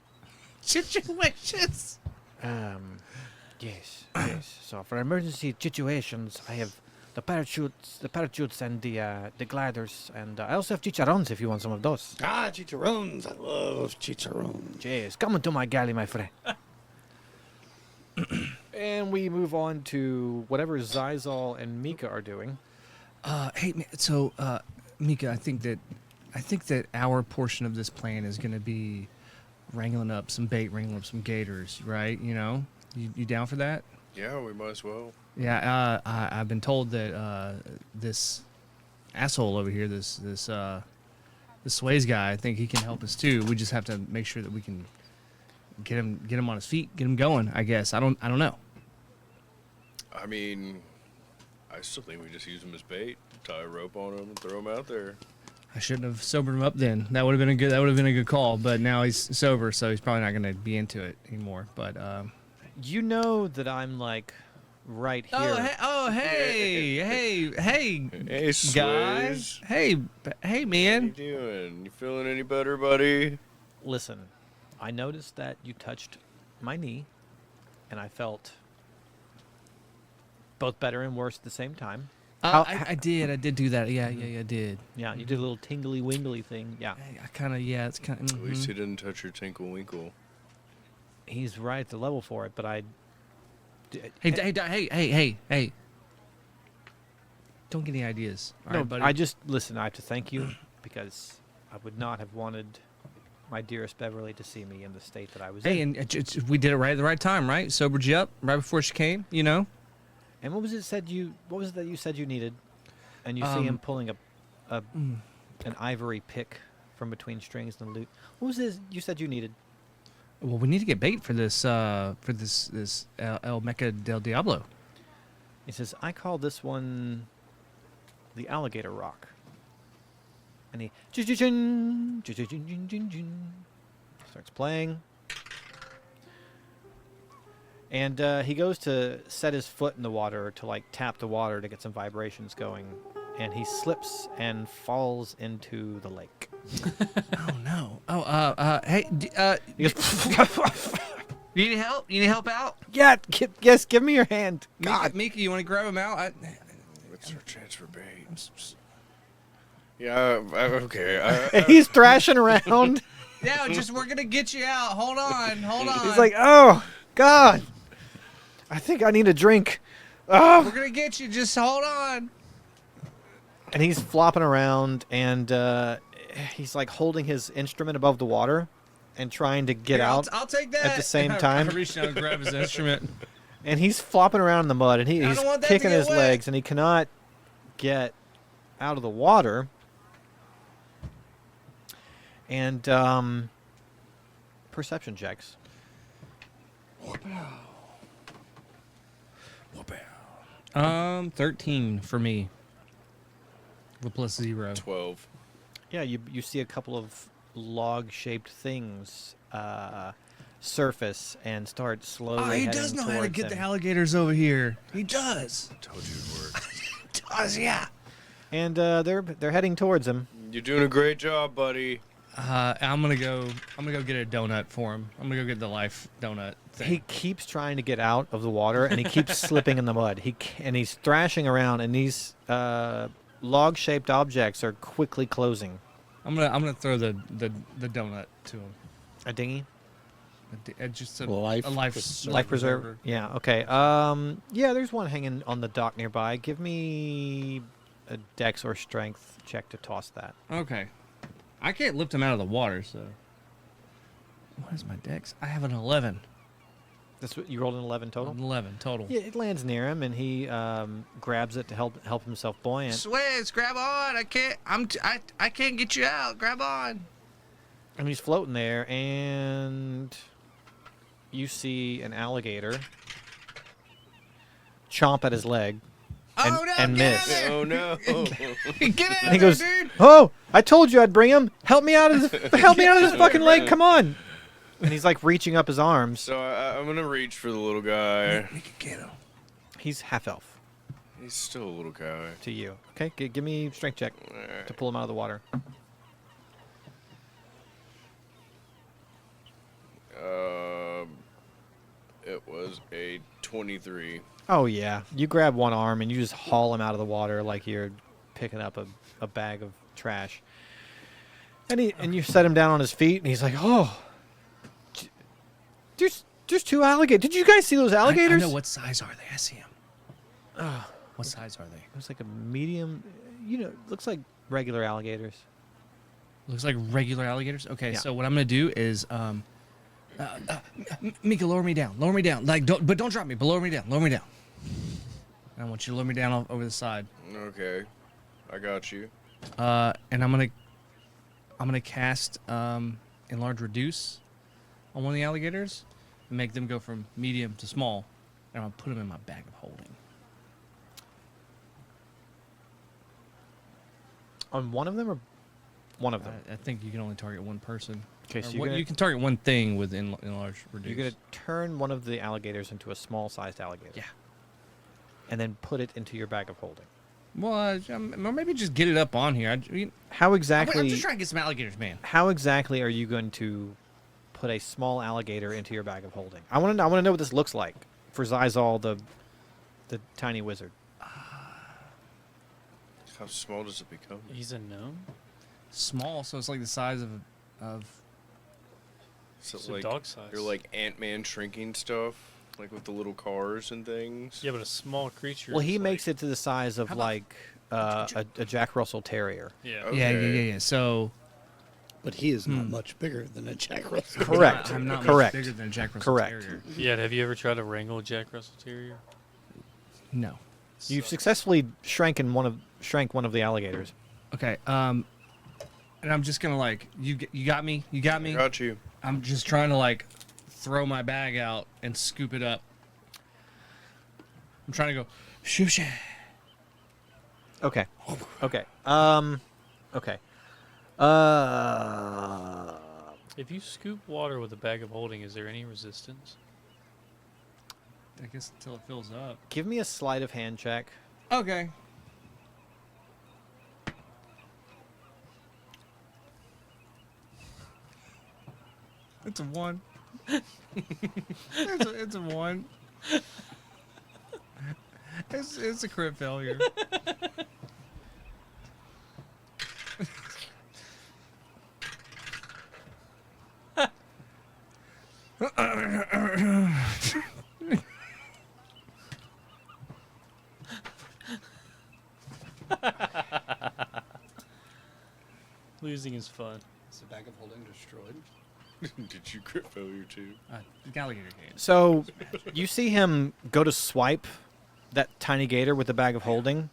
Situations. Yes. So for emergency situations, I have the parachutes, and the gliders, and I also have chicharrones if you want some of those. Ah, chicharrones. I love chicharrones. Yes, come into my galley, my friend. And we move on to whatever Zizal and Mika are doing. Mika, I think that our portion of this plan is going to be wrangling up some bait, wrangling up some gators, right? You down for that? Yeah, we might as well. Yeah, I've been told that this asshole over here, this Sways guy, I think he can help us too. We just have to make sure that we can get him on his feet, get him going. I guess I don't know. I mean, I still think we just use him as bait, tie a rope on him, and throw him out there. I shouldn't have sobered him up then. That would have been a good call. But now he's sober, so he's probably not going to be into it anymore. But You know that I'm like right here. Hey, Hey, guy. Sways. Hey, How you man. doing? You feeling any better, buddy? Listen, I noticed that you touched my knee, and I felt both better and worse at the same time. I did do that. Yeah, I did. Yeah, you did a little tingly wingly thing. Yeah, I kind of, it's kind of. At least he didn't touch your tinkle winkle. he's right at the level for it, but I. Hey. Don't get any ideas. All No, right, buddy. I just listen. I have to thank you because I would not have wanted my dearest Beverly to see me in the state that I was Hey, in. and we did it right at the right time, right? Sobered you up right before she came, And what was it that you said you needed? And you see him pulling an ivory pick from between strings and loot. What was this you said you needed? Well, we need to get bait for this El Mecha del Diablo. He says, I call this one the alligator rock. And he starts playing. And he goes to set his foot in the water to like tap the water to get some vibrations going. And he slips and falls into the lake. Oh no! Hey, He goes, you need help? You need help out? yeah, yes, give me your hand. God. Mika, you want to grab him out? What's our chance for bait? Yeah, okay. And he's thrashing around. Yeah, we're gonna get you out. Hold on. He's like, oh, God. I think I need a drink. Oh. we're gonna get you. Just hold on. And he's flopping around, and he's like holding his instrument above the water and trying to get Here, out I'll take that at the same time. I reached out and grabbed his instrument. And he's flopping around in the mud, and he's don't want that to kicking get his wet. legs, and he cannot get out of the water. And perception checks. 13 for me. With plus 0. 12. Yeah, you see a couple of log-shaped things surface and start slowly Oh, he heading does know how to towards get the him. alligators over here. He does. Told you it'd work. Does, yeah. And they're heading towards him. You're doing a great job, buddy. I'm gonna go get a donut for him. I'm gonna go get the life donut thing. He keeps trying to get out of the water, and he keeps slipping in the mud. He's thrashing around, and these log-shaped objects are quickly closing. I'm gonna throw the donut to him. A dinghy. Just a Life a life preserver. Life preserver. Yeah. Okay. Yeah. There's one hanging on the dock nearby. Give me a dex or strength check to toss that. Okay. I can't lift him out of the water, so. What is my dex? I have an 11. That's what you rolled an 11 total. An 11 total. Yeah, it lands near him, and he grabs it to help himself buoyant. Swiss, grab on! I can't. I can't get you out. Grab on. And he's floating there, and you see an alligator chomp at his leg and, Oh no! and get miss. out of Oh no! there. Get out And of he there, goes, dude! "Oh, I told you I'd bring him. Help me out of this! Help me out of this fucking leg! Come on!" And he's like reaching up his arms. So I'm gonna reach for the little guy. We can get him. He's half elf He's still a little guy. to you. Okay, give me a strength check Alright. to pull him out of the water. It was a 23. Oh yeah, you grab one arm and you just haul him out of the water like you're picking up a bag of trash. And you set him down on his feet, and he's like, "Oh, there's two alligators. Did you guys see those alligators?" I know. What size are they? I see them. What size are they? It was like a medium. Looks like regular alligators. Looks like regular alligators. Okay, Yeah. so what I'm gonna do is, Mika, lower me down. Lower me down. Like, don't drop me. But lower me down. Lower me down. I want you to lower me down over the side. Okay, I got you. And I'm gonna cast enlarge reduce on one of the alligators and make them go from medium to small. And I'm gonna put them in my bag of holding. On one of them or one of them? I think you can only target one person. Okay, Or so you can target one thing with enlarge reduce. you're gonna turn one of the alligators into a small-sized alligator. Yeah. And then put it into your bag of holding. Well, or maybe just get it up on here. How I'm exactly? just trying to get some alligators, man. How exactly are you going to put a small alligator into your bag of holding? I want to know what this looks like for Zizal, the tiny wizard. How small does it become? He's a gnome. Small, so it's like the size of So It's a like dog size. you're like Ant-Man shrinking stuff, like with the little cars and things. Yeah, but a small creature. Well, he is makes it to the size of How about- like a Jack Russell Terrier. Yeah. Okay. yeah. So But he is not much bigger than a Jack Russell. Correct. I'm not Correct. much bigger than a Jack Russell Correct. Terrier. Yeah. Have you ever tried to wrangle a Jack Russell Terrier? No. You've successfully shrank one of the alligators. Okay. And I'm just gonna like you got me. You got I me. got you. I'm just trying to like throw my bag out and scoop it up. I'm trying to go shoosh. Okay. Okay. Okay. If you scoop water with a bag of holding, is there any resistance? I guess until it fills up. Give me a sleight of hand check. Okay. It's a 1. it's a 1. It's a crit failure. Losing is fun. Is the bag of holding destroyed? Did you crit failure too? Alligator game. So you see him go to swipe that tiny gator with the bag of holding,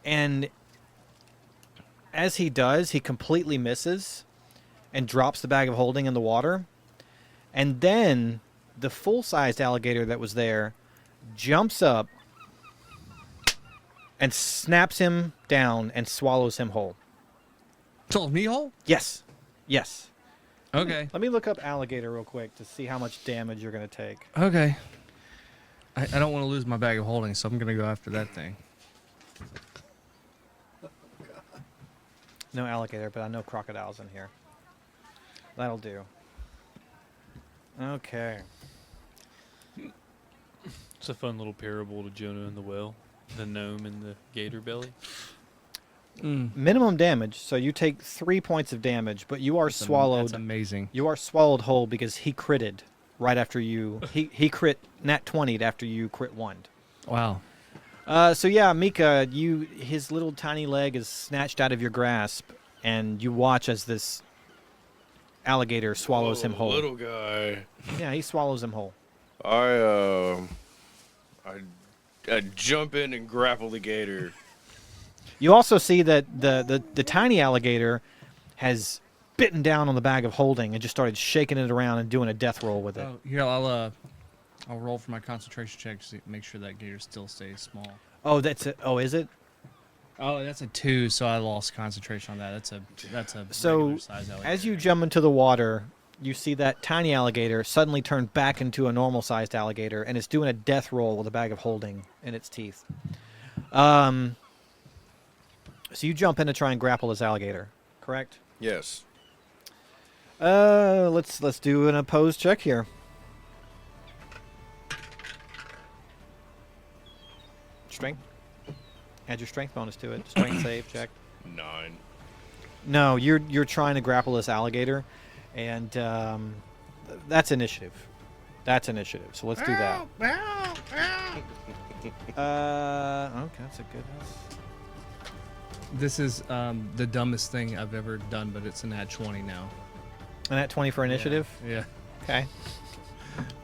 and as he does, he completely misses and drops the bag of holding in the water. And then the full-sized alligator that was there jumps up and snaps him down and swallows him whole. Told me hole? Yes. Yes. Okay. Let me look up alligator real quick to see how much damage you're going to take. Okay. I don't want to lose my bag of holding, so I'm going to go after that thing. No alligator, but I know crocodiles in here. That'll do. Okay. It's a fun little parable to Jonah and the whale, the gnome and the gator belly. minimum damage. So you take 3 points of damage, but you are That's swallowed. amazing. You are swallowed whole because he critted right after you. He crit nat 20'd after you crit 1'd. Wow. So yeah, Mika, his little tiny leg is snatched out of your grasp, and you watch as this alligator swallows him whole. Little guy. Yeah, he swallows him whole. I jump in and grapple the gator. You also see that the tiny alligator has bitten down on the bag of holding and just started shaking it around and doing a death roll with it. Oh, here I'll roll for my concentration check to make sure that gator still stays small. Oh, that's it. Oh, is it? Oh, that's a 2, so I lost concentration on that. That's a So regular size alligator. as you jump into the water, you see that tiny alligator suddenly turn back into a normal-sized alligator, and it's doing a death roll with a bag of holding in its teeth. So you jump in to try and grapple this alligator, correct? Yes. Let's do an opposed check here. Strength. Add your strength bonus to it. Strength save check. 9. No, you're trying to grapple this alligator, and that's initiative. That's initiative. So let's do that. Okay, that's a good. This is the dumbest thing I've ever done, but it's an nat 20 now. And that 20 for initiative. Yeah. Okay.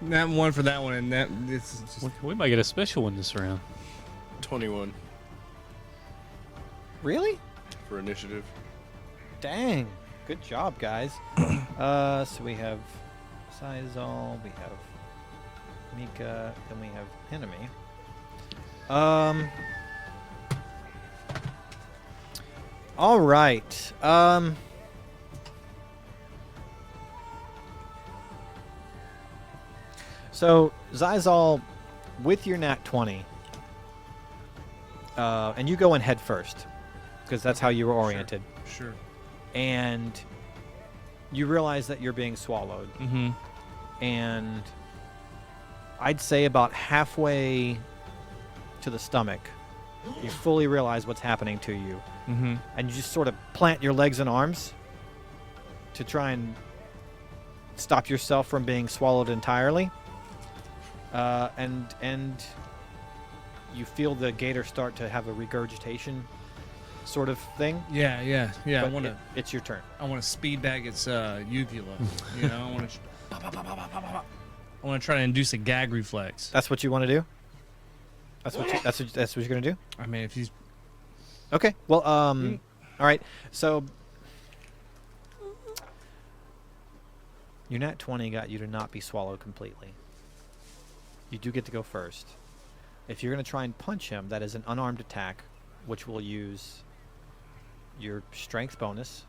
Nat 1 for that one, and that it's just We might get a special one this round. 21 Really? for initiative. Dang. Good job, guys. So we have Sizal, we have Mika, then we have Enemy. All right. So Zizal, with your nat 20, and you go in head first, because that's how you were oriented. sure. And you realize that you're being swallowed. Mm-hmm. And I'd say about halfway to the stomach, you fully realize what's happening to you. Mm-hmm. And you just sort of plant your legs and arms to try and stop yourself from being swallowed entirely. And you feel the gator start to have a regurgitation sort of thing. Yeah. But I want to. it's your turn. I want to speed bag its uvula. You know, I want to. I want to try to induce a gag reflex. That's what you want to do? That's what you're going to do? I mean, if he's Okay. Well, all right. So your nat 20 got you to not be swallowed completely. You do get to go first. If you're going to try and punch him, that is an unarmed attack, which will use your strength bonus,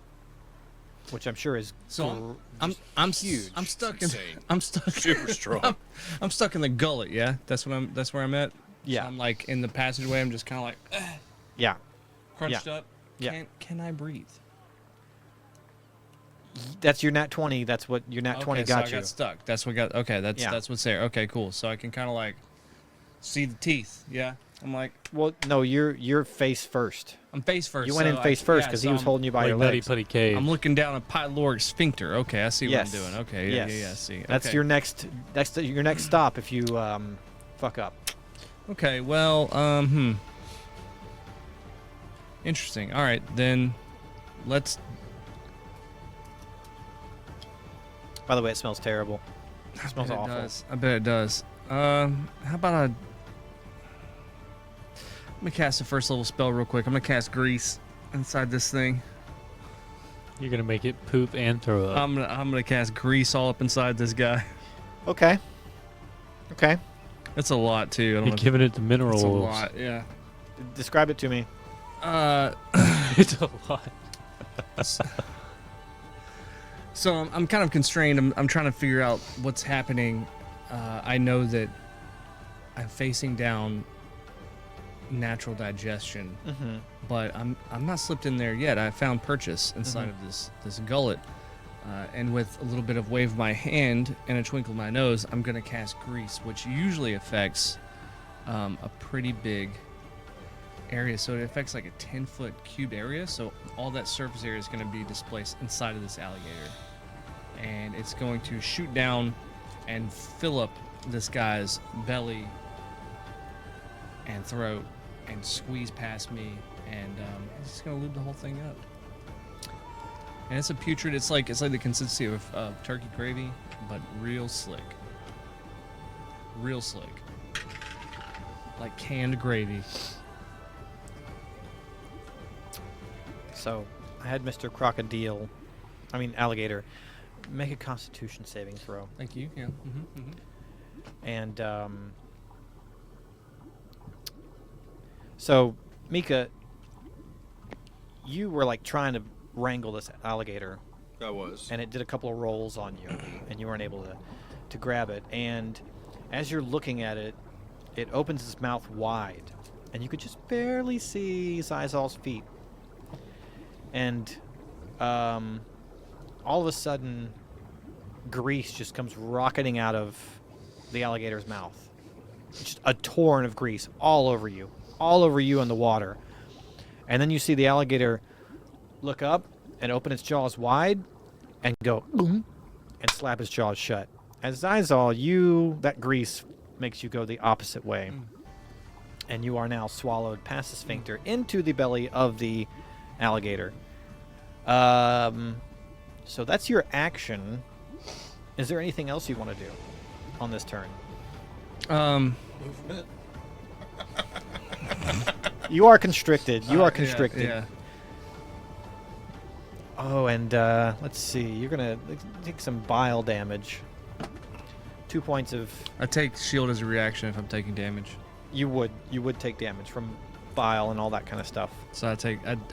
which I'm sure is I'm huge. I'm stuck in. Insane. I'm stuck. Super strong. I'm stuck in the gullet. Yeah, that's where I'm at. Yeah. So I'm like in the passageway. I'm just kind of like yeah. crunched up. Yeah. Can I breathe? That's your nat 20. That's what your nat 20 Okay, so got I you. got stuck. That's what got. Okay, that's what's there. Okay, cool. So I can kind of like see the teeth. Yeah. I'm like Well, no, you're face first. I'm face first. You went in so face first because so he was I'm- holding you by Like your Nutty legs. Putty Cave. I'm looking down a pyloric sphincter. Okay, I see Yes. what I'm doing. Okay, Yes. yeah. See, That's okay. your next stop if you fuck up. Okay, well, interesting. All right, then let's. By the way, it smells terrible. It smells awful. I bet it does. How about I'm gonna cast a first level spell real quick. I'm gonna cast grease inside this thing. You're gonna make it poop and throw up. I'm gonna cast grease all up inside this guy. Okay. Okay. That's a lot too. I don't You're know. giving it the mineral That's a oils. lot. Yeah. Describe it to me. It's a lot. So I'm kind of constrained. I'm trying to figure out what's happening. I know that I'm facing down natural digestion, Mm-hmm. but I'm not slipped in there yet. I found purchase inside of this gullet, and with a little bit of wave of my hand and a twinkle of my nose, I'm gonna cast grease, which usually affects a pretty big area, so it affects like a 10-foot cubed area. So all that surface area is going to be displaced inside of this alligator, and it's going to shoot down and fill up this guy's belly and throat and squeeze past me, and it's just going to lube the whole thing up. And it's a putrid. It's like the consistency of turkey gravy, but real slick. Real slick. Like canned gravy. So I had Mr. Alligator, make a Constitution saving throw. Thank you. Yeah. And so Mika, you were like trying to wrangle this alligator, I was. and it did a couple of rolls on you, and you weren't able to grab it. And as you're looking at it, it opens its mouth wide, and you could just barely see Zizal's feet. And all of a sudden, grease just comes rocketing out of the alligator's mouth. Just a torrent of grease all over you in the water. And then you see the alligator look up and open its jaws wide and go boom and slap its jaws shut. As Zizal, that grease makes you go the opposite way. And you are now swallowed past the sphincter into the belly of the alligator. So that's your action. Is there anything else you want to do on this turn? Movement. You are constricted. You are constricted. Yeah. Oh, and let's see. You're gonna take some bile damage. 2 points of. I take shield as a reaction if I'm taking damage. You would take damage from bile and all that kind of stuff. So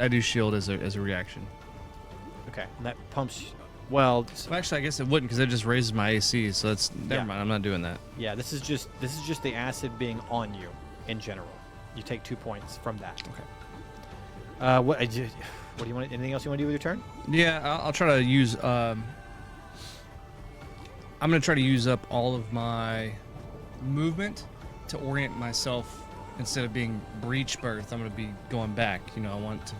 I do shield as a reaction. Okay, and that pumps. Well, Well, actually, I guess it wouldn't because it just raises my AC. So that's never Yeah. mind. I'm not doing that. yeah. This is just the acid being on you in general. You take 2 points from that. Okay. What do you want? Anything else you want to do with your turn? Yeah, I'll try to use. I'm gonna try to use up all of my movement to orient myself. Instead of being breech birth, I'm gonna be going back. I want to.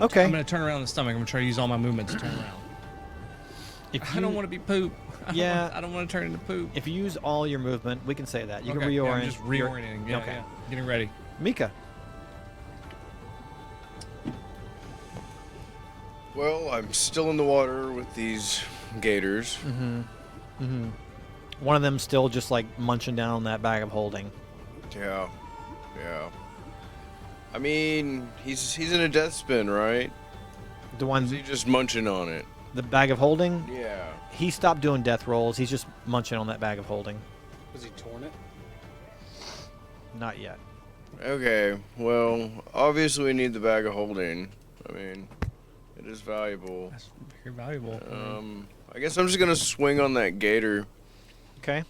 Okay. I'm gonna turn around the stomach. I'm gonna try to use all my movement to turn around. I don't want to be poop. I don't want to turn into poop. If you use all your movement, we can say that. You can Okay, yeah, reorient. I'm just reorienting. Yeah, okay. yeah. Getting ready. Mika. Well, I'm still in the water with these gators. One of them still just like munching down on that bag of holding. Yeah. I mean, he's in a death spin, right? The one, Is he just munching on it? the bag of holding. Yeah. He stopped doing death rolls. He's just munching on that bag of holding. Was he torn it? Not yet. Okay, well, obviously we need the bag of holding. I mean, it is valuable. That's very valuable. I guess I'm just gonna swing on that gator. Okay.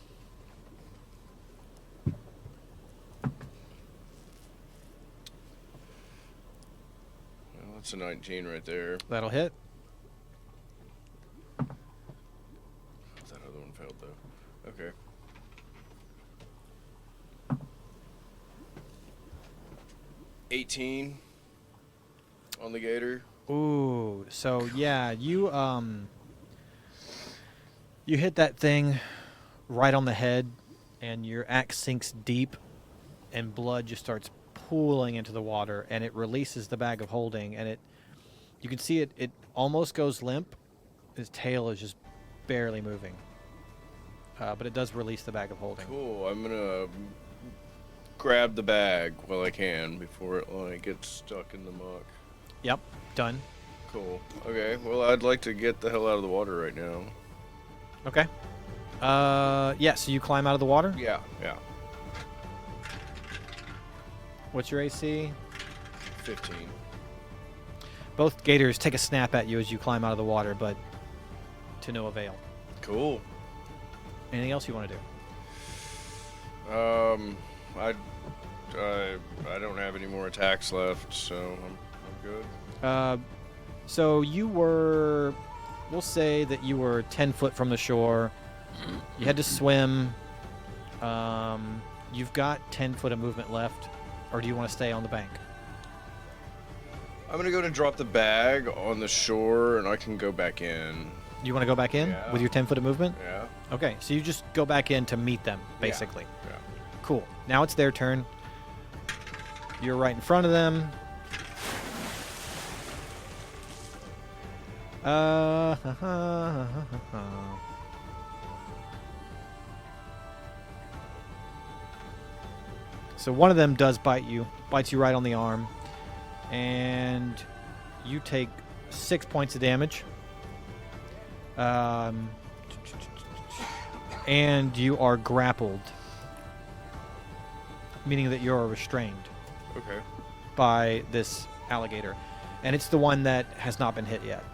Well, that's a 19 right there. That'll hit. That other one failed though. Okay. $18 on the gator. Ooh. So yeah, you hit that thing right on the head, and your axe sinks deep, and blood just starts pooling into the water, and it releases the bag of holding, and you can see it almost goes limp. His tail is just barely moving, but it does release the bag of holding. Cool. I'm gonna grab the bag while I can before it gets stuck in the muck. Yep, done. Cool. Okay. Well, I'd like to get the hell out of the water right now. Okay. Yeah, so you climb out of the water? Yeah. What's your AC? 15. Both gators take a snap at you as you climb out of the water, but to no avail. Cool. Anything else you want to do? I don't have any more attacks left, so I'm good. So you were, we'll say that you were 10 foot from the shore. You had to swim. You've got 10 foot of movement left, or do you want to stay on the bank? I'm gonna go to drop the bag on the shore, and I can go back in. You want to go back in Yeah. with your 10-foot of movement? Yeah. Okay, so you just go back in to meet them, basically. Yeah. Cool. Now it's their turn. You're right in front of them. So one of them does bites you right on the arm, and you take 6 points of damage. And you are grappled, meaning that you're restrained Okay. by this alligator, and it's the one that has not been hit yet.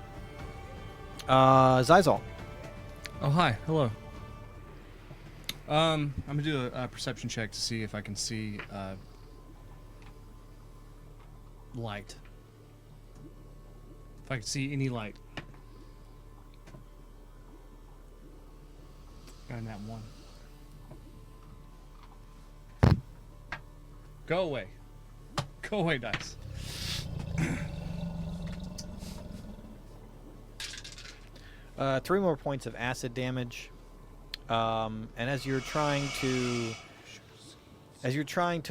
Zizal. Oh, hi. Hello. I'm gonna do a perception check to see if I can see light. If I can see any light. Got that one. Go away. Go away, dice. Three more points of acid damage. And as you're trying to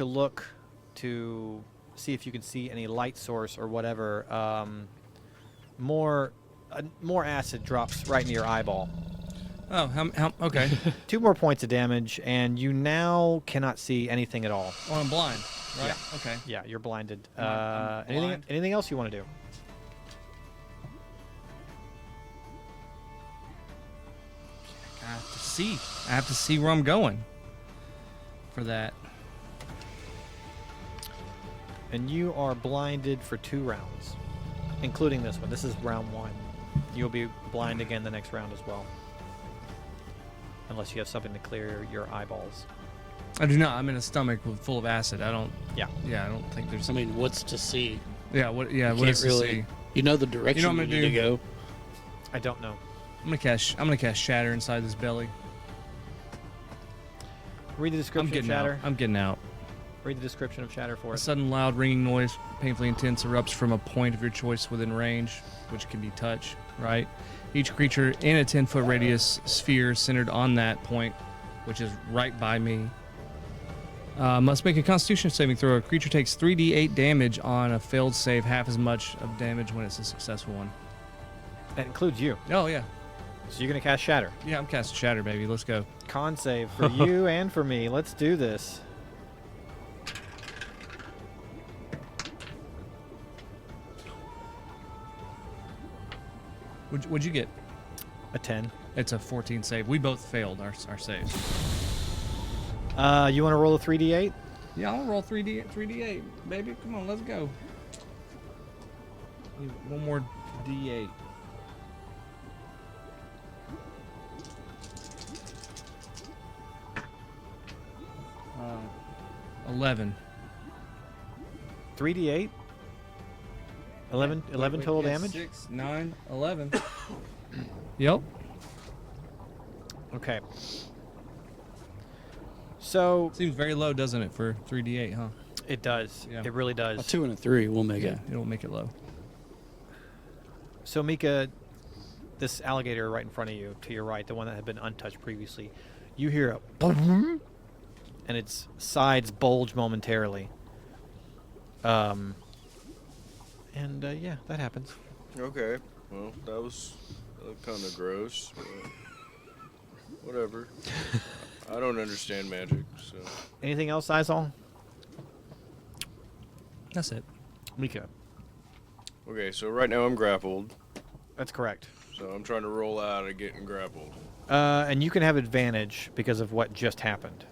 look to see if you can see any light source or whatever, more acid drops right into your eyeball. Oh, okay. 2 more points of damage, and you now cannot see anything at all. Oh, I'm blind, right? Yeah. Okay. Yeah, you're blinded. I'm blind. Anything else you want to do? I have to see where I'm going for that. And you are blinded for 2 rounds, including this one. This is round 1. You'll be blind again the next round as well. Unless you have something to clear your eyeballs. I do not. I'm in a stomach full of acid. I don't. Yeah. Yeah, I don't think there's. I mean, what's to see? Yeah. What? Yeah. You What can't is to really. see? You know the direction I'm you gonna need to do? go. I don't know. I'm gonna cast shatter inside this belly. Read the I'm description of getting shatter. out. I'm getting out. Read the description of shatter for A us. sudden loud ringing noise, painfully intense, erupts from a point of your choice within range, which can be touch, right? Each creature in a 10-foot radius sphere centered on that point, which is right by me, must make a Constitution saving throw. A creature takes 3d8 damage on a failed save, half as much of damage when it's a successful one. That includes you. Oh, yeah. So you're going to cast shatter. Yeah, I'm casting shatter, baby. Let's go. Con save for you and for me. Let's do this. What'd you get? A 10. It's a 14 save. We both failed our saves. You want to roll a 3d8? Yeah, I'll roll 3d8, baby. Come on, let's go. Need one more d8. 11. 3d8? 11 total damage? 6, 9, 11. Yep. Okay. So Seems very low, doesn't it, for 3d8, huh? it does. Yeah. It really A does. 2 and a 3 will make it. It'll make it low. So Mika, this alligator right in front of you, to your right, the one that had been untouched previously, you hear a boom, and its sides bulge momentarily. Yeah, that happens. Okay. Well, that was kind of gross. But whatever. I don't understand magic, so. Anything else, Izal? That's it. Mika. Okay, so right now I'm grappled. That's correct. So I'm trying to roll out of getting grappled. And you can have advantage because of what just happened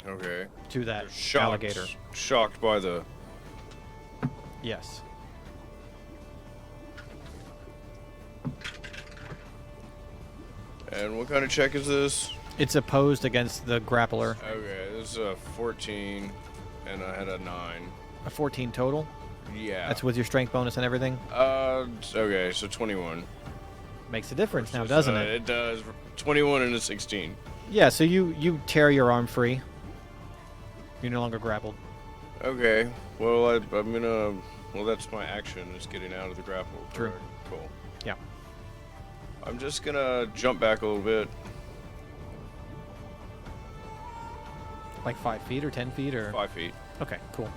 Okay. to that Shocked, alligator. Shocked by the. Yes. And what kind of check is this? It's opposed against the grappler. Okay, this is a 14, and I had a 9. A 14 total. Yeah. That's with your strength bonus and everything. Okay, so 21. Makes a difference now, doesn't it? It does. 21 and a 16. Yeah, so you tear your arm free. You're no longer grappled. Okay. Well, I'm gonna. Well, that's my action. Is getting out of the grapple. True. Correct? Cool. Yeah. I'm just gonna jump back a little bit. Like 5 feet or 10 feet or? 5 feet. Okay, cool.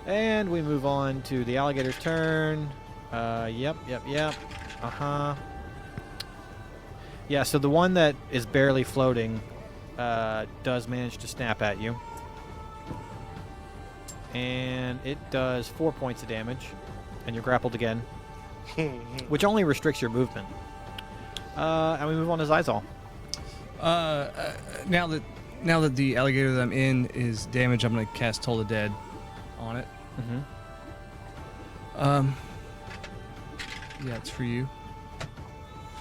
And we move on to the alligator's turn. Yep. Uh-huh. Yeah, so the one that is barely floating does manage to snap at you. And it does 4 points of damage. And you're grappled again. Which only restricts your movement. And we move on to Zizal. Now that the alligator that I'm in is damaged, I'm gonna cast Toll the Dead on it. Mm-hmm. Yeah, it's for you.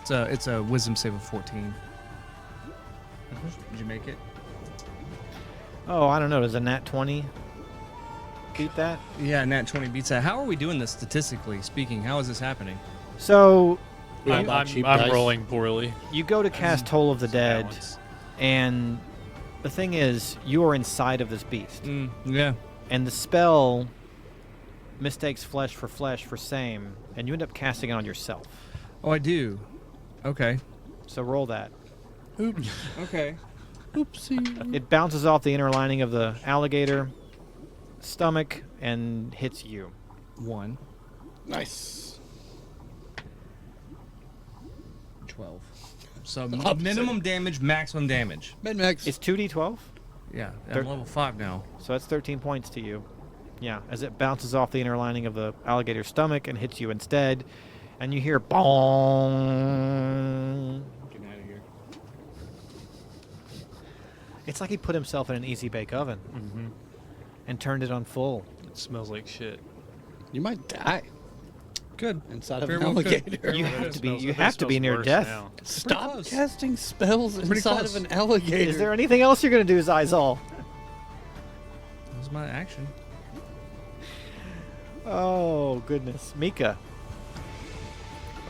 It's a Wisdom save of 14. Did you make it? Oh, I don't know. Does a nat 20 beat that? Yeah, nat 20 beats that. How are we doing this statistically speaking? How is this happening? So I'm rolling poorly. you go to cast Toll of the Dead, Balance. and the thing is, you are inside of this beast. Yeah. And the spell mistakes flesh for same, and you end up casting it on yourself. Oh, I do. Okay. So roll that. Oops. Okay. Oopsie. It bounces off the inner lining of the alligator stomach and hits you. 1. Nice. 12. So Opposite. minimum damage, maximum damage. Med-max. It's 2d12, Yeah, Thir- I'm level 5 now. so that's 13 points to you. Yeah, as it bounces off the inner lining of the alligator's stomach and hits you instead, and you hear bong. Get out of here. It's like he put himself in an easy bake oven and turned it on full. It smells like shit. You might die Good. inside of Very an well could. alligator. You I bet have it to be. smells- You I bet it have to be smells near worse death. now. Stop close. casting spells Pretty inside close. of an alligator. Is there anything else you're gonna do, Zizal? That was my action. Oh goodness, Mika.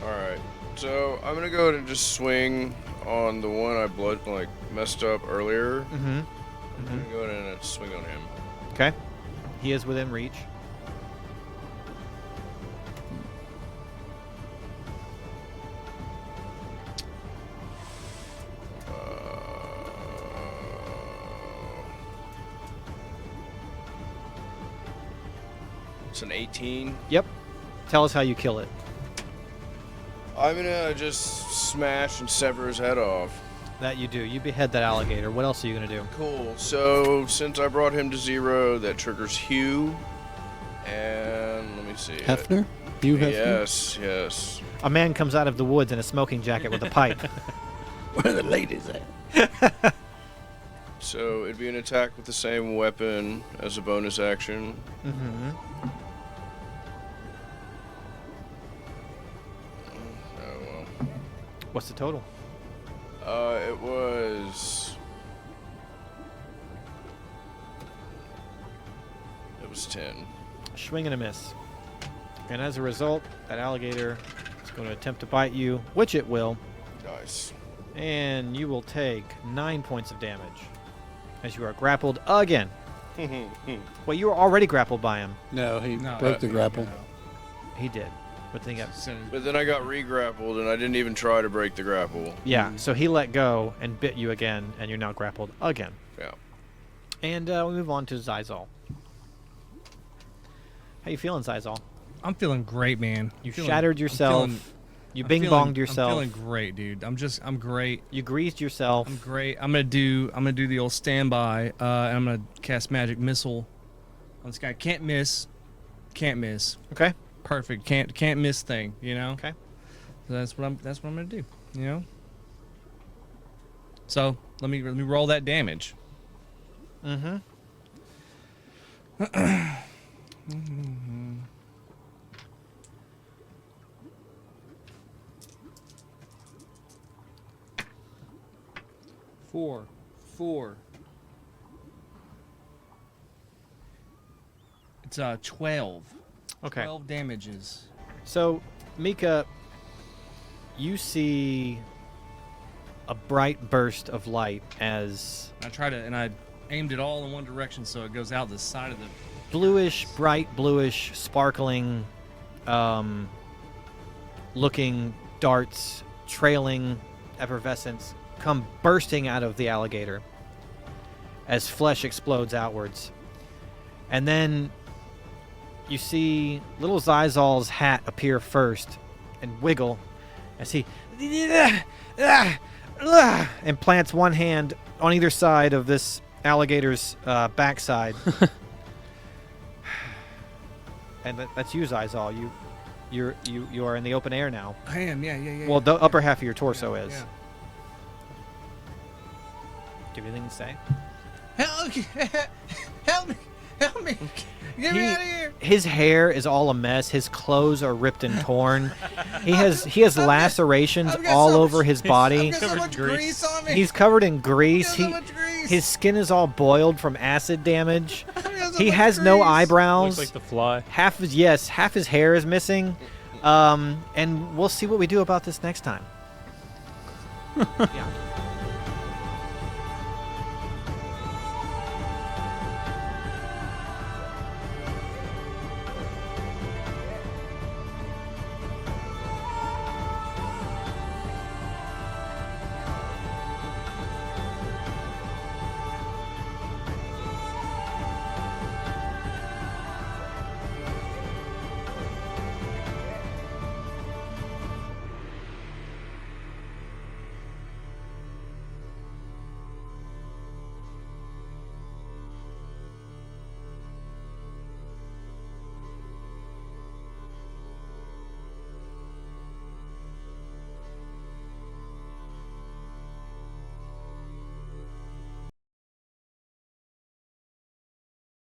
Alright. So I'm gonna go ahead and just swing on the one I messed up earlier. Mm-hmm. I'm gonna go ahead and swing on him. Okay. He is within reach. It's an 18. Yep. Tell us how you kill it. I'm gonna just smash and sever his head off. That you do. You behead that alligator. What else are you gonna do? Cool. So since I brought him to 0, that triggers Hugh. And let me see. Hefner? You Hefner? Yes. A man comes out of the woods in a smoking jacket with a pipe. Where are the ladies at? So it'd be an attack with the same weapon as a bonus action. Mm-hmm. Oh well. What's the total? It was 10. Swing and a miss. And as a result, that alligator is going to attempt to bite you, which it will, Nice. and you will take 9 points of damage as you are grappled again. Well, you were already grappled by him. No, he No, broke the grapple. He did. But then he got, But then I got re-grappled and I didn't even try to break the grapple. yeah, so he let go and bit you again, and you're now grappled again. Yeah. And we move on to Zizal. How you feeling, Zizal? I'm feeling great, man. You Feeling- shattered I'm yourself. feeling- You I'm bing feeling- bonged yourself. I'm feeling great, dude. I'm great. You greased yourself. I'm great. I'm gonna do the old standby, and I'm gonna cast magic missile on this guy. Can't miss. Okay. Perfect. Can't miss thing. You know. Okay. So that's what I'm gonna do. You know. So let me roll that damage. Mm-hmm. Four. It's 12. Okay. 12 damages. So, Mika, you see a bright burst of light as I aimed it all in one direction, so it goes out the side of the bluish, bright bluish, sparkling looking darts, trailing effervescence come bursting out of the alligator as flesh explodes outwards. And then you see little Zizal's hat appear first and wiggle as he and plants one hand on either side of this alligator's backside. And that's you, Zizal. You are in the open air now. I am, yeah. Well, the upper half of your torso is. Yeah. Do you have anything to say? Help me! Help me! Get me out of here! His hair is all a mess. His clothes are ripped and torn. He has lacerations all over his body. I've got so much grease on me. He's covered in grease. I've got so much grease. His skin is all boiled from acid damage. I've got so He much has no grease. eyebrows. Looks like the fly. half his hair is missing. And we'll see what we do about this next time. Yeah.